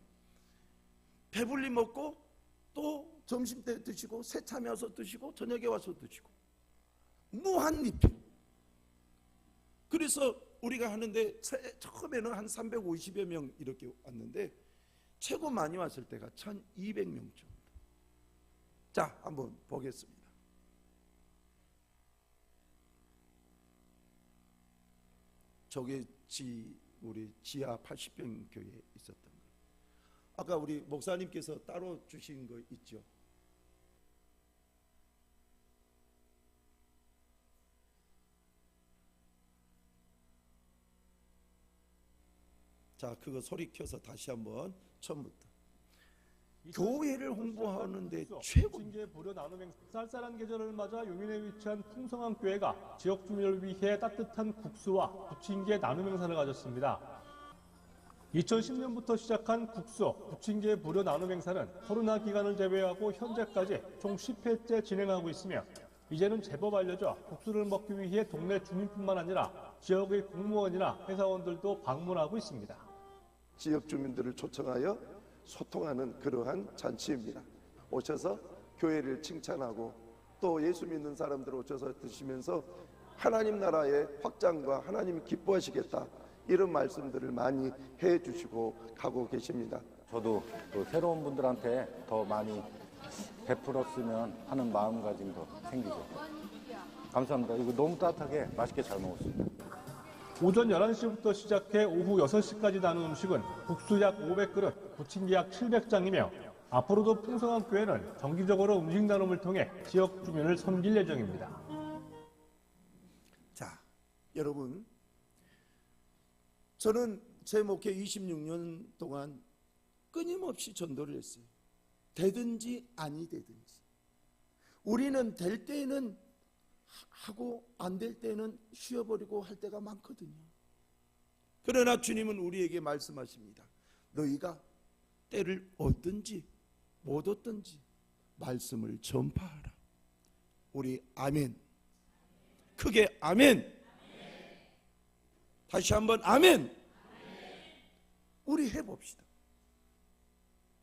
배불리 먹고 또 점심때 드시고 새참에 와서 드시고 저녁에 와서 드시고 무한 리필. 그래서 우리가 하는데 처음에는 한 350여 명 이렇게 왔는데 최고 많이 왔을 때가 1200명 정도. 자, 한번 보겠습니다. 저게 우리 지하 80평 교회에 있었던 거예요. 아까 우리 목사님께서 따로 주신 거 있죠? 자, 그거 소리 켜서 다시 한번 처음부터. 교회를 홍보하는데 최고. 부침개 불여 나눔 쌀쌀한 계절을 맞아 용인에 위치한 풍성한 교회가 지역 주민을 위해 따뜻한 국수와 부침개 나눔 행사를 가졌습니다. 2010년부터 시작한 국수, 부침개 불여 나눔 행사는 코로나 기간을 제외하고 현재까지 총 10회째 진행하고 있으며 이제는 제법 알려져 국수를 먹기 위해 동네 주민뿐만 아니라 지역의 공무원이나 회사원들도 방문하고 있습니다. 지역 주민들을 초청하여 소통하는 그러한 잔치입니다. 오셔서 교회를 칭찬하고 또 예수 믿는 사람들 오셔서 드시면서 하나님 나라의 확장과 하나님이 기뻐하시겠다 이런 말씀들을 많이 해주시고 가고 계십니다. 저도 또 새로운 분들한테 더 많이 베풀었으면 하는 마음가짐도 생기죠. 감사합니다. 이거 너무 따뜻하게 맛있게 잘 먹었습니다. 오전 11시부터 시작해 오후 6시까지 나눈 음식은 국수 약 500그릇, 부침개 약 700장이며 앞으로도 풍성한 교회는 정기적으로 음식 나눔을 통해 지역 주민을 섬길 예정입니다. 자, 여러분, 저는 제 목회 26년 동안 끊임없이 전도를 했어요. 되든지 아니 되든지. 우리는 될 때는 하고 안 될 때는 쉬어버리고 할 때가 많거든요. 그러나 주님은 우리에게 말씀하십니다. 너희가 때를 얻든지 못 얻든지 말씀을 전파하라. 우리 아멘. 크게 아멘. 다시 한번 아멘. 우리 해봅시다.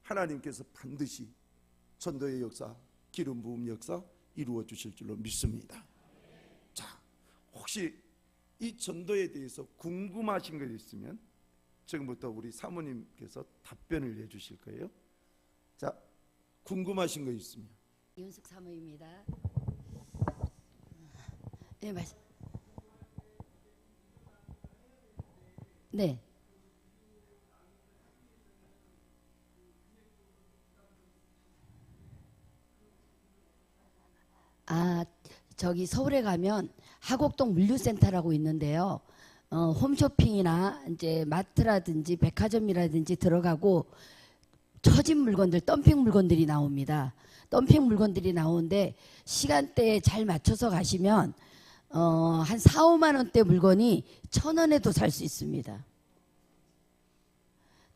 하나님께서 반드시 전도의 역사, 기름 부음 역사 이루어 주실 줄로 믿습니다. 자, 혹시 이 전도에 대해서 궁금하신 것 있으면 지금부터 우리 사모님께서 답변을 해 주실 거예요. 자, 궁금하신 거 있으면. 이윤숙 사모입니다. 네, 말씀. 네. 저기 서울에 가면 하곡동 물류센터라고 있는데요. 홈쇼핑이나 이제 마트라든지 백화점이라든지 들어가고 처진 물건들, 덤핑 물건들이 나옵니다. 덤핑 물건들이 나오는데 시간대에 잘 맞춰서 가시면 한 4, 5만 원대 물건이 1,000원에도 살 수 있습니다.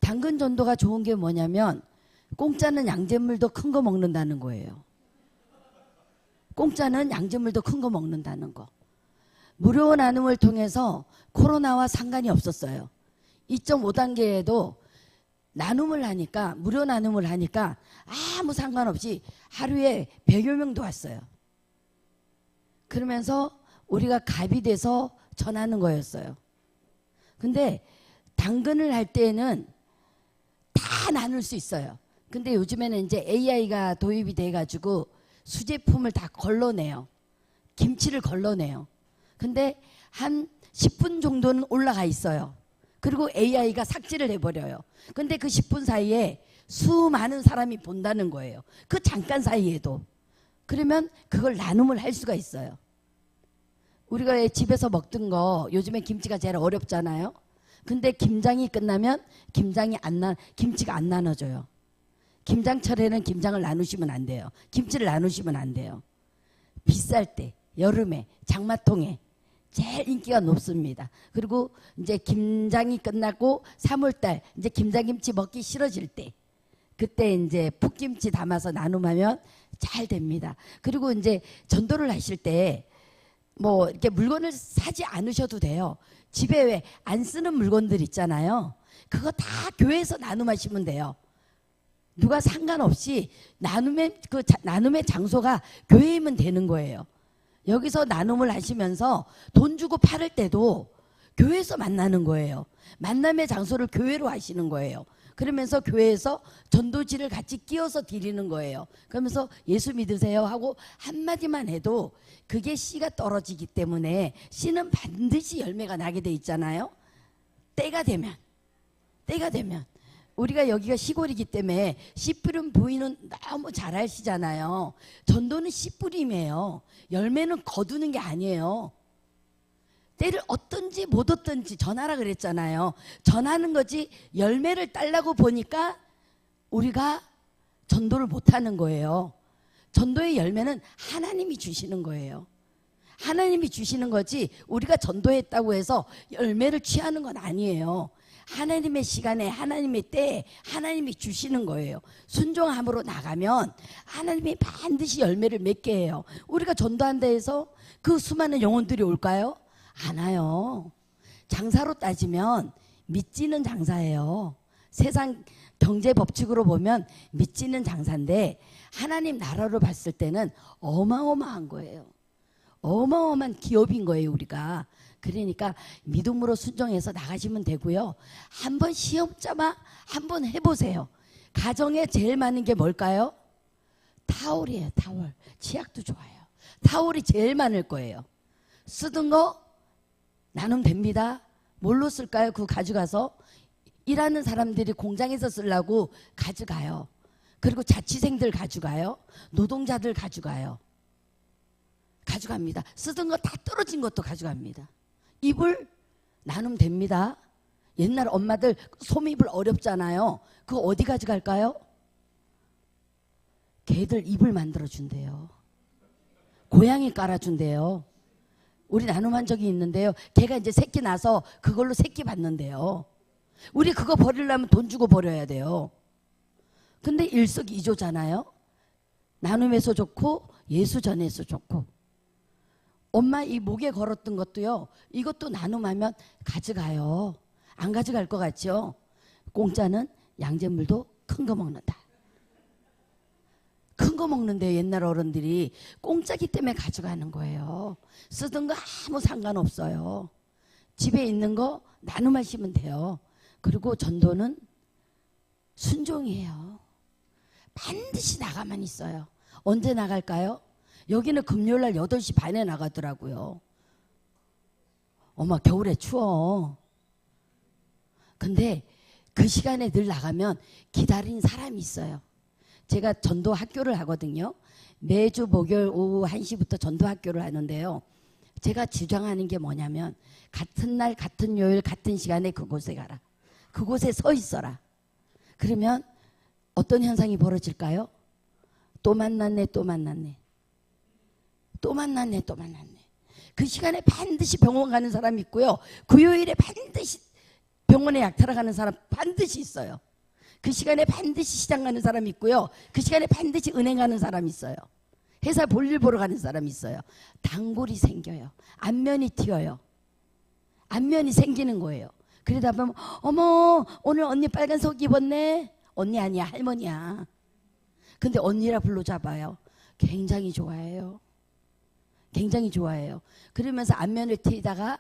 당근 전도가 좋은 게 뭐냐면 공짜는 양잿물도 큰 거 먹는다는 거예요. 공짜는 양잿물도 큰 거 먹는다는 거. 무료 나눔을 통해서 코로나와 상관이 없었어요. 2.5단계에도 나눔을 하니까, 무료 나눔을 하니까 아무 상관없이 하루에 100여 명도 왔어요. 그러면서 우리가 갑이 돼서 전하는 거였어요. 근데 당근을 할 때는 다 나눌 수 있어요. 근데 요즘에는 이제 AI가 도입이 돼가지고 수제품을 다 걸러내요. 김치를 걸러내요. 근데 한 10분 정도는 올라가 있어요. 그리고 AI가 삭제를 해버려요. 근데 그 10분 사이에 수많은 사람이 본다는 거예요. 그 잠깐 사이에도. 그러면 그걸 나눔을 할 수가 있어요. 우리가 집에서 먹던 거, 요즘에 김치가 제일 어렵잖아요. 근데 김장이 끝나면 김치가 안 나눠져요. 김장철에는 김장을 나누시면 안 돼요. 김치를 나누시면 안 돼요. 비쌀 때, 여름에, 장마통에 제일 인기가 높습니다. 그리고 이제 김장이 끝나고 3월달 이제 김장김치 먹기 싫어질 때, 그때 이제 풋김치 담아서 나눔하면 잘 됩니다. 그리고 이제 전도를 하실 때 뭐 이렇게 물건을 사지 않으셔도 돼요. 집에 왜 안 쓰는 물건들 있잖아요. 그거 다 교회에서 나눔하시면 돼요. 누가 상관없이 나눔의 장소가 교회이면 되는 거예요. 여기서 나눔을 하시면서 돈 주고 팔을 때도 교회에서 만나는 거예요. 만남의 장소를 교회로 하시는 거예요. 그러면서 교회에서 전도지를 같이 끼워서 드리는 거예요. 그러면서 예수 믿으세요 하고 한마디만 해도 그게 씨가 떨어지기 때문에 씨는 반드시 열매가 나게 돼 있잖아요. 때가 되면 우리가 여기가 시골이기 때문에 씨 뿌린 부인은 너무 잘 아시잖아요. 전도는 씨 뿌림이에요. 열매는 거두는 게 아니에요. 때를 얻든지 못 얻든지 전하라 그랬잖아요. 전하는 거지 열매를 딸라고 보니까 우리가 전도를 못하는 거예요. 전도의 열매는 하나님이 주시는 거예요. 하나님이 주시는 거지 우리가 전도했다고 해서 열매를 취하는 건 아니에요. 하나님의 시간에 하나님의 때에 하나님이 주시는 거예요. 순종함으로 나가면 하나님이 반드시 열매를 맺게 해요. 우리가 전도한다 해서 그 수많은 영혼들이 올까요? 안 와요. 장사로 따지면 믿지는 장사예요. 세상 경제 법칙으로 보면 믿지는 장사인데 하나님 나라로 봤을 때는 어마어마한 거예요. 어마어마한 기업인 거예요, 우리가. 그러니까 믿음으로 순종해서 나가시면 되고요. 한번 시험점아 한번 해보세요. 가정에 제일 많은 게 뭘까요? 타올이에요. 타올. 치약도 좋아요. 타올이 제일 많을 거예요. 쓰던 거 나누면 됩니다. 뭘로 쓸까요? 그거 가져가서 일하는 사람들이 공장에서 쓰려고 가져가요. 그리고 자취생들 가져가요. 노동자들 가져가요. 가져갑니다. 쓰던 거 다 떨어진 것도 가져갑니다. 이불 나누면 됩니다. 옛날 엄마들 솜이불 어렵잖아요. 그거 어디 가져갈까요? 걔들 이불 만들어준대요. 고양이 깔아준대요. 우리 나눔한 적이 있는데요. 걔가 이제 새끼 나서 그걸로 새끼 받는데요. 우리 그거 버리려면 돈 주고 버려야 돼요. 근데 일석이조잖아요. 나눔에서 좋고 예수 전에서 좋고. 엄마 이 목에 걸었던 것도요. 이것도 나눔하면 가져가요. 안 가져갈 것 같죠? 공짜는 양잿물도 큰 거 먹는다. 큰 거 먹는데 옛날 어른들이 공짜기 때문에 가져가는 거예요. 쓰던 거 아무 상관없어요. 집에 있는 거 나눔하시면 돼요. 그리고 전도는 순종이에요. 반드시 나가만 있어요. 언제 나갈까요? 여기는 금요일날 8시 반에 나가더라고요. 어머, 겨울에 추워. 근데 그 시간에 늘 나가면 기다리는 사람이 있어요. 제가 전도 학교를 하거든요. 매주 목요일 오후 1시부터 전도 학교를 하는데요. 제가 주장하는 게 뭐냐면 같은 날 같은 요일 같은 시간에 그곳에 가라. 그곳에 서 있어라. 그러면 어떤 현상이 벌어질까요? 또 만났네, 또 만났네. 또 만났네, 또 만났네. 그 시간에 반드시 병원 가는 사람이 있고요. 그 요일에 반드시 병원에 약타러 가는 사람 반드시 있어요. 그 시간에 반드시 시장 가는 사람이 있고요. 그 시간에 반드시 은행 가는 사람이 있어요. 회사 볼일 보러 가는 사람이 있어요. 단골이 생겨요. 안면이 튀어요. 안면이 생기는 거예요. 그러다 보면 어머, 오늘 언니 빨간 속 입었네. 언니 아니야, 할머니야. 근데 언니라 불러 잡아요. 굉장히 좋아해요. 굉장히 좋아해요. 그러면서 안면을 튀다가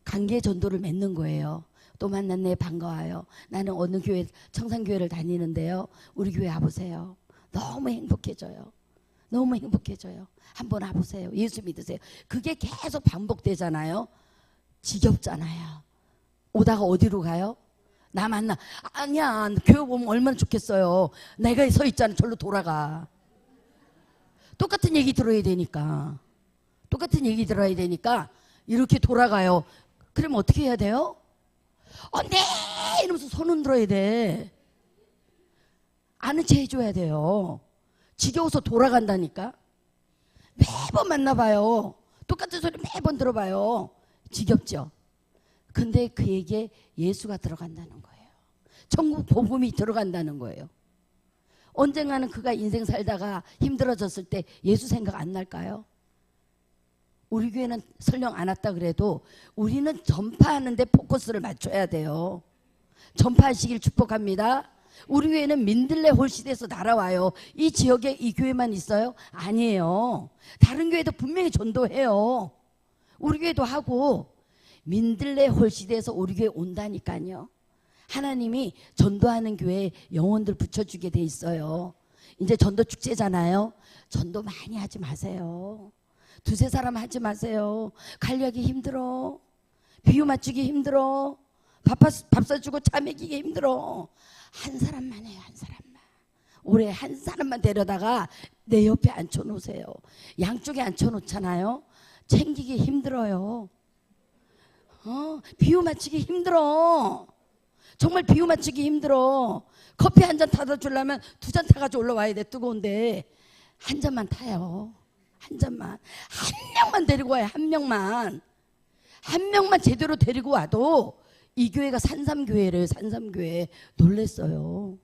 관계 전도를 맺는 거예요. 또 만났네, 반가워요. 나는 어느 교회, 청산교회를 다니는데요. 우리 교회 와보세요. 너무 행복해져요. 너무 행복해져요. 한번 와보세요. 예수 믿으세요. 그게 계속 반복되잖아요. 지겹잖아요. 오다가 어디로 가요? 나 만나. 아니야, 교회 보면 얼마나 좋겠어요. 내가 서 있잖아. 절로 돌아가. 똑같은 얘기 들어야 되니까. 똑같은 얘기 들어야 되니까 이렇게 돌아가요. 그러면 어떻게 해야 돼요? 언니! 이러면서 손 흔들어야 돼. 아는 체 해줘야 돼요. 지겨워서 돌아간다니까. 매번 만나봐요. 똑같은 소리 매번 들어봐요. 지겹죠? 근데 그에게 예수가 들어간다는 거예요. 천국 복음이 들어간다는 거예요. 언젠가는 그가 인생 살다가 힘들어졌을 때 예수 생각 안 날까요? 우리 교회는 설령 안 왔다 그래도 우리는 전파하는데 포커스를 맞춰야 돼요. 전파하시길 축복합니다. 우리 교회는 민들레 홀시대에서 날아와요. 이 지역에 이 교회만 있어요? 아니에요. 다른 교회도 분명히 전도해요. 우리 교회도 하고 민들레 홀시대에서 우리 교회 온다니까요. 하나님이 전도하는 교회에 영혼들 붙여주게 돼 있어요. 이제 전도 축제잖아요. 전도 많이 하지 마세요. 두세 사람 하지 마세요. 관리하기 힘들어. 비유 맞추기 힘들어. 밥 사주고 차 먹이기 힘들어. 한 사람만 해요. 한 사람만. 올해 한 사람만 데려다가 내 옆에 앉혀놓으세요. 양쪽에 앉혀놓잖아요. 챙기기 힘들어요. 비유 맞추기 힘들어. 정말 비유 맞추기 힘들어. 커피 한 잔 타다 주려면 2잔 타가지고 올라와야 돼. 뜨거운데 한 잔만 타요. 한 잔만. 한 명만 데리고 와요. 한 명만. 한 명만 제대로 데리고 와도 이 교회가 산삼교회래요. 산삼교회. 놀랬어요.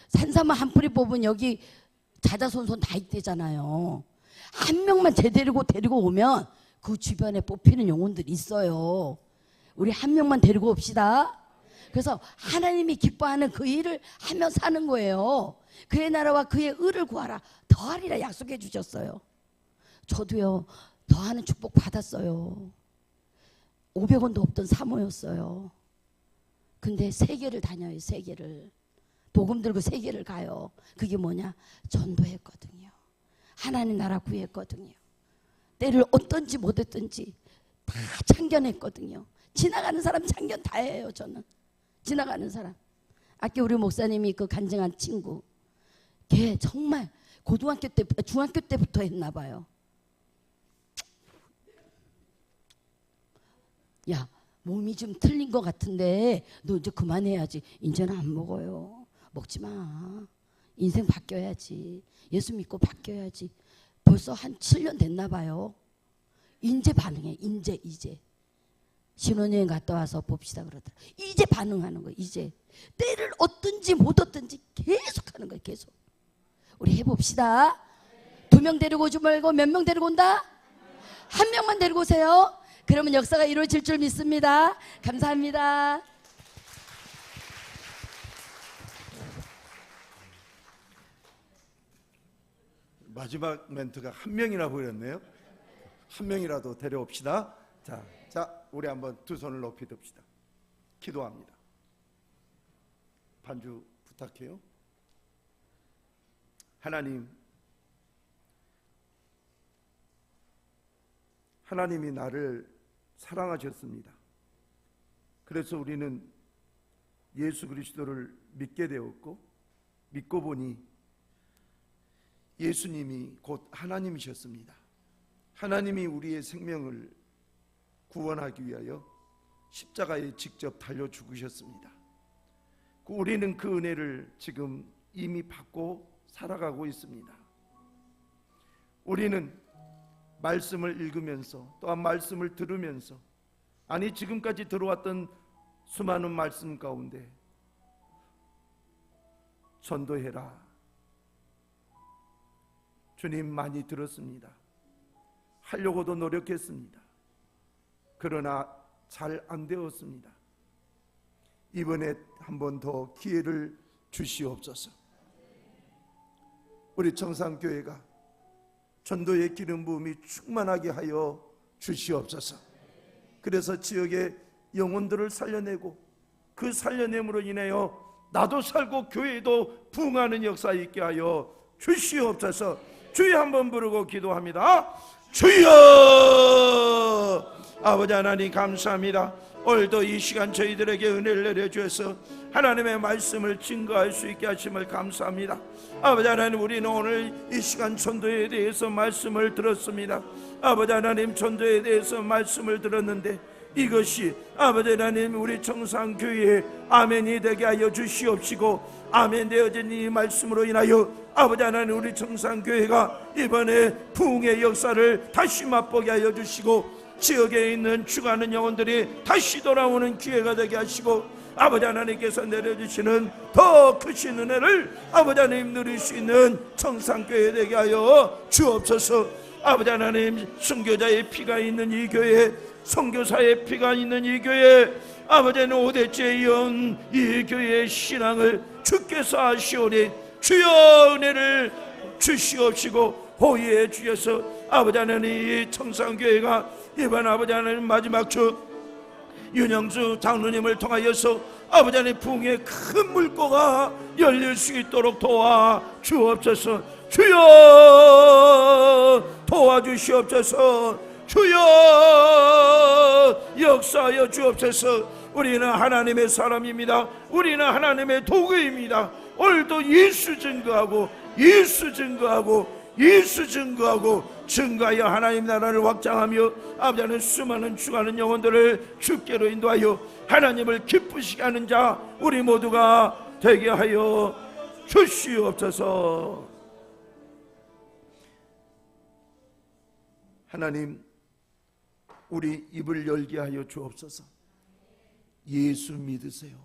산삼은 한 뿌리 뽑으면 여기 자자손손 다 있대잖아요. 한 명만 제대로 데리고 오면 그 주변에 뽑히는 영혼들이 있어요. 우리 한 명만 데리고 옵시다. 그래서 하나님이 기뻐하는 그 일을 하며 사는 거예요. 그의 나라와 그의 의를 구하라. 더하리라 약속해 주셨어요. 저도요, 더하는 축복 받았어요. 500원도 없던 사모였어요. 근데 세계를 다녀요. 세계를. 복음 들고 세계를 가요. 그게 뭐냐? 전도했거든요. 하나님 나라 구했거든요. 때를 어떤지 못했든지 다 참견했거든요. 지나가는 사람 참견 다 해요. 저는 지나가는 사람. 아까 우리 목사님이 그 간증한 친구, 걔 정말 고등학교 때, 중학교 때부터 했나 봐요. 야, 몸이 좀 틀린 것 같은데 너 이제 그만해야지. 이제는 안 먹어요. 먹지 마. 인생 바뀌어야지. 예수 믿고 바뀌어야지. 벌써 한 7년 됐나 봐요. 이제 반응해. 이제 신혼여행 갔다 와서 봅시다 그러더라. 이제 반응하는 거예요. 이제 때를 얻든지 못 얻든지 계속 하는 거예요. 계속. 우리 해봅시다. 2명 데리고 오지 말고 몇 명 데리고 온다? 1명만 데리고 오세요. 그러면 역사가 이루어질 줄 믿습니다. 감사합니다. 마지막 멘트가 한 명이나 보였네요. 한 명이라도 데려옵시다. 자, 우리 한번 두 손을 높이 듭시다. 기도합니다. 반주 부탁해요. 하나님이 나를 사랑하셨습니다. 그래서 우리는 예수 그리스도를 믿게 되었고, 믿고 보니 예수님이 곧 하나님이셨습니다. 하나님이 우리의 생명을 구원하기 위하여 십자가에 직접 달려 죽으셨습니다. 우리는 그 은혜를 지금 이미 받고 살아가고 있습니다. 우리는 말씀을 읽으면서, 또한 말씀을 들으면서, 아니 지금까지 들어왔던 수많은 말씀 가운데 전도해라, 주님 많이 들었습니다. 하려고도 노력했습니다. 그러나 잘 안 되었습니다. 이번에 한 번 더 기회를 주시옵소서. 우리 청산교회가 전도의 기름 부음이 충만하게 하여 주시옵소서. 그래서 지역의 영혼들을 살려내고, 그 살려냄으로 인하여 나도 살고 교회도 부흥하는 역사 있게 하여 주시옵소서. 주여 한번 부르고 기도합니다. 주여! 아버지 하나님 감사합니다. 오늘도 이 시간 저희들에게 은혜를 내려주셔서 하나님의 말씀을 증거할 수 있게 하심을 감사합니다. 아버지 하나님, 우리는 오늘 이 시간 전도에 대해서 말씀을 들었습니다. 아버지 하나님, 전도에 대해서 말씀을 들었는데 이것이 아버지 하나님 우리 청산교회의 아멘이 되게 하여 주시옵시고, 아멘 되어진 이 말씀으로 인하여 아버지 하나님 우리 청산교회가 이번에 부흥의 역사를 다시 맛보게 하여 주시고, 지역에 있는 죽어가는 영혼들이 다시 돌아오는 기회가 되게 하시고, 아버지 하나님께서 내려주시는 더 크신 은혜를 아버지 하나님 누릴 수 있는 청산교회 되게 하여 주옵소서. 아버지 하나님, 순교자의 피가 있는 이 교회, 선교사의 피가 있는 이 교회, 아버지는 5대째 이은 이 교회의 신앙을 주께서 하시오니 주여 은혜를 주시옵시고 호의해 주셔서 아버지 하나님 이 청산교회가 이번 아버지 하나님 마지막 주 윤영수 장로님을 통하여서 아버지 하나님 부흥의 큰 물꼬가 열릴 수 있도록 도와 주옵소서. 주여 도와주시옵소서. 주여 역사하여 주옵소서. 우리는 하나님의 사람입니다. 우리는 하나님의 도구입니다. 오늘도 예수 증거하고 예수 증거하고 예수 증거하여 하나님 나라를 확장하며 아버지 하나님 수많은 죽어가는 영혼들을 주께로 인도하여 하나님을 기쁘시게 하는 자 우리 모두가 되게 하여 주시옵소서. 하나님, 우리 입을 열게 하여 주옵소서. 예수 믿으세요.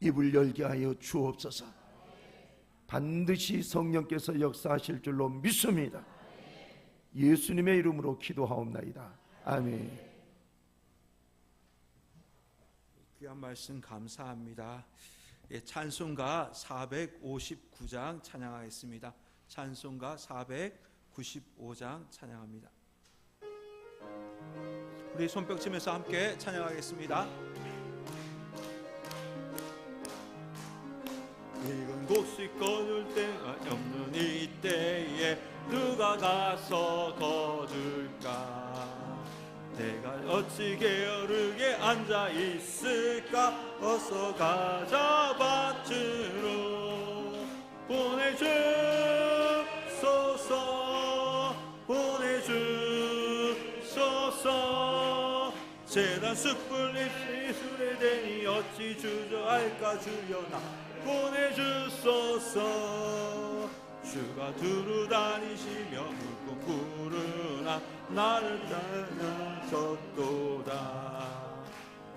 입을 열게 하여 주옵소서. 반드시 성령께서 역사하실 줄로 믿습니다. 예수님의 이름으로 기도하옵나이다. 아멘. 귀한 말씀 감사합니다. 찬송가 459장 찬양하겠습니다. 찬송가 495장 찬양합니다. 우리 손뼉 치면서 함께 찬양하겠습니다. 이건 곡식 거둘 때가 없는 이때에 누가 가서 거둘까? 내가 어찌 게으르게 앉아 있을까? 어서 가자 밭으로 보내주소서. 보내주소서. 재단 숯불 잎이 술에 대니 어찌 주저할까? 주여 나 보내주소서. 주가 두루 다니시며 굵고 구르나 나를 따르셨도다.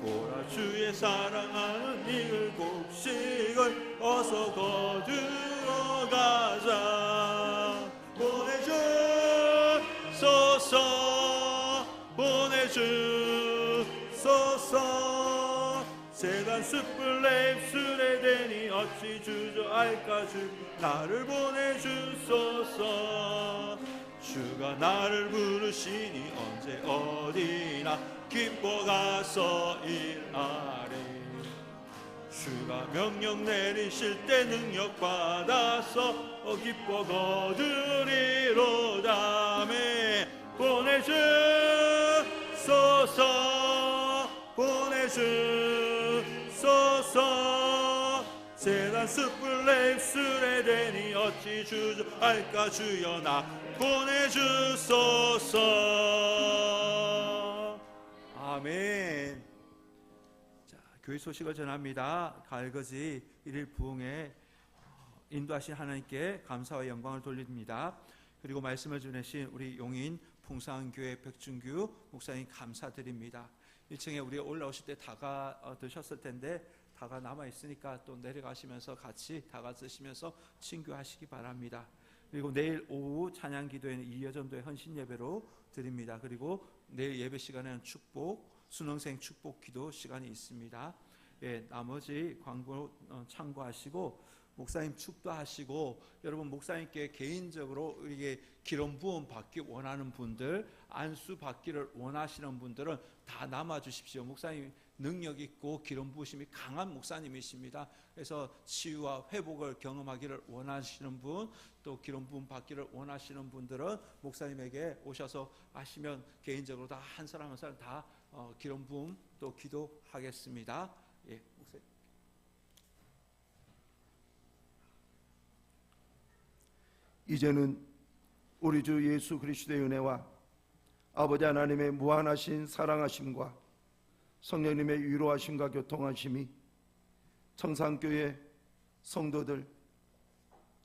보라 주의 사랑하는 이글 곡식을 어서 거두러 가자. 보내주소서. 보내주소서. 재단 숯불 내 입술에 대니 어찌 주저할까? 주 나를 보내주소서. 주가 나를 부르시니 언제 어디나 기뻐 가서 일하리. 주가 명령 내리실 때 능력 받아서 기뻐 거두리로다. 아멘. 보내주소서 보내주소서 세상 숯불에 입술에 대니 어찌 주저할까. 주여 나 보내주소서. 아멘. 자, 교회 소식을 전합니다. 가을거지 1일 부흥에 인도하신 하나님께 감사와 영광을 돌립니다. 그리고 말씀을 전하신 우리 용인 풍성교회 백준규 목사님 감사드립니다. 1층에 우리 올라오실 때 다가 드셨을 텐데 다가 남아 있으니까 또 내려가시면서 같이 다가 드시면서 친교하시기 바랍니다. 그리고 내일 오후 찬양 기도에는 이여전도의 헌신 예배로 드립니다. 그리고 내일 예배 시간에는 수능생 축복 기도 시간이 있습니다. 예, 나머지 광고 참고하시고 목사님 축도하시고, 여러분 목사님께 개인적으로 이게 기름 부음 받기 원하는 분들, 안수 받기를 원하시는 분들은 다 남아 주십시오. 목사님 능력 있고 기름 부으심이 강한 목사님이십니다. 그래서 치유와 회복을 경험하기를 원하시는 분, 또 기름 부음 받기를 원하시는 분들은 목사님에게 오셔서 하시면 개인적으로 다 한 사람 한 사람 다 기름 부음 또 기도하겠습니다. 예, 목사님. 이제는 우리 주 예수 그리스도의 은혜와 아버지 하나님의 무한하신 사랑하심과 성령님의 위로하심과 교통하심이 청산교회 성도들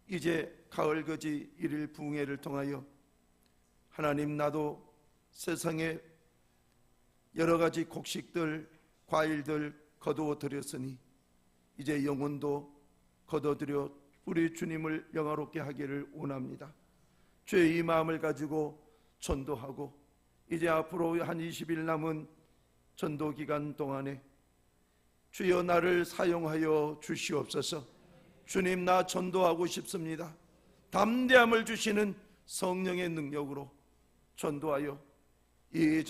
이제 가을거지 1일 부흥회를 통하여 하나님, 나도 세상에 여러 가지 곡식들, 과일들 거두어 드렸으니 이제 영혼도 거둬들여 우리 주님을 영화롭게 하기를 원합니다. 주의 이 마음을 가지고 전도하고 이제 앞으로 한 20일 남은 전도 기간 동안에 주여 나를 사용하여 주시옵소서. 주님, 나 전도하고 싶습니다. 담대함을 주시는 성령의 능력으로 전도하여 이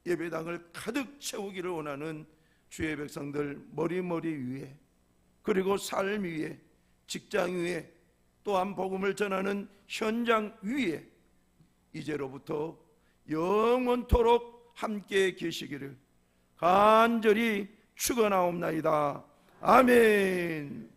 예배당을 가득 채우기를 원하는 주의 백성들 머리 위에, 그리고 삶 위에, 직장 위에, 또한 복음을 전하는 현장 위에 이제로부터 영원토록 함께 계시기를 간절히 축원하옵나이다. 아멘.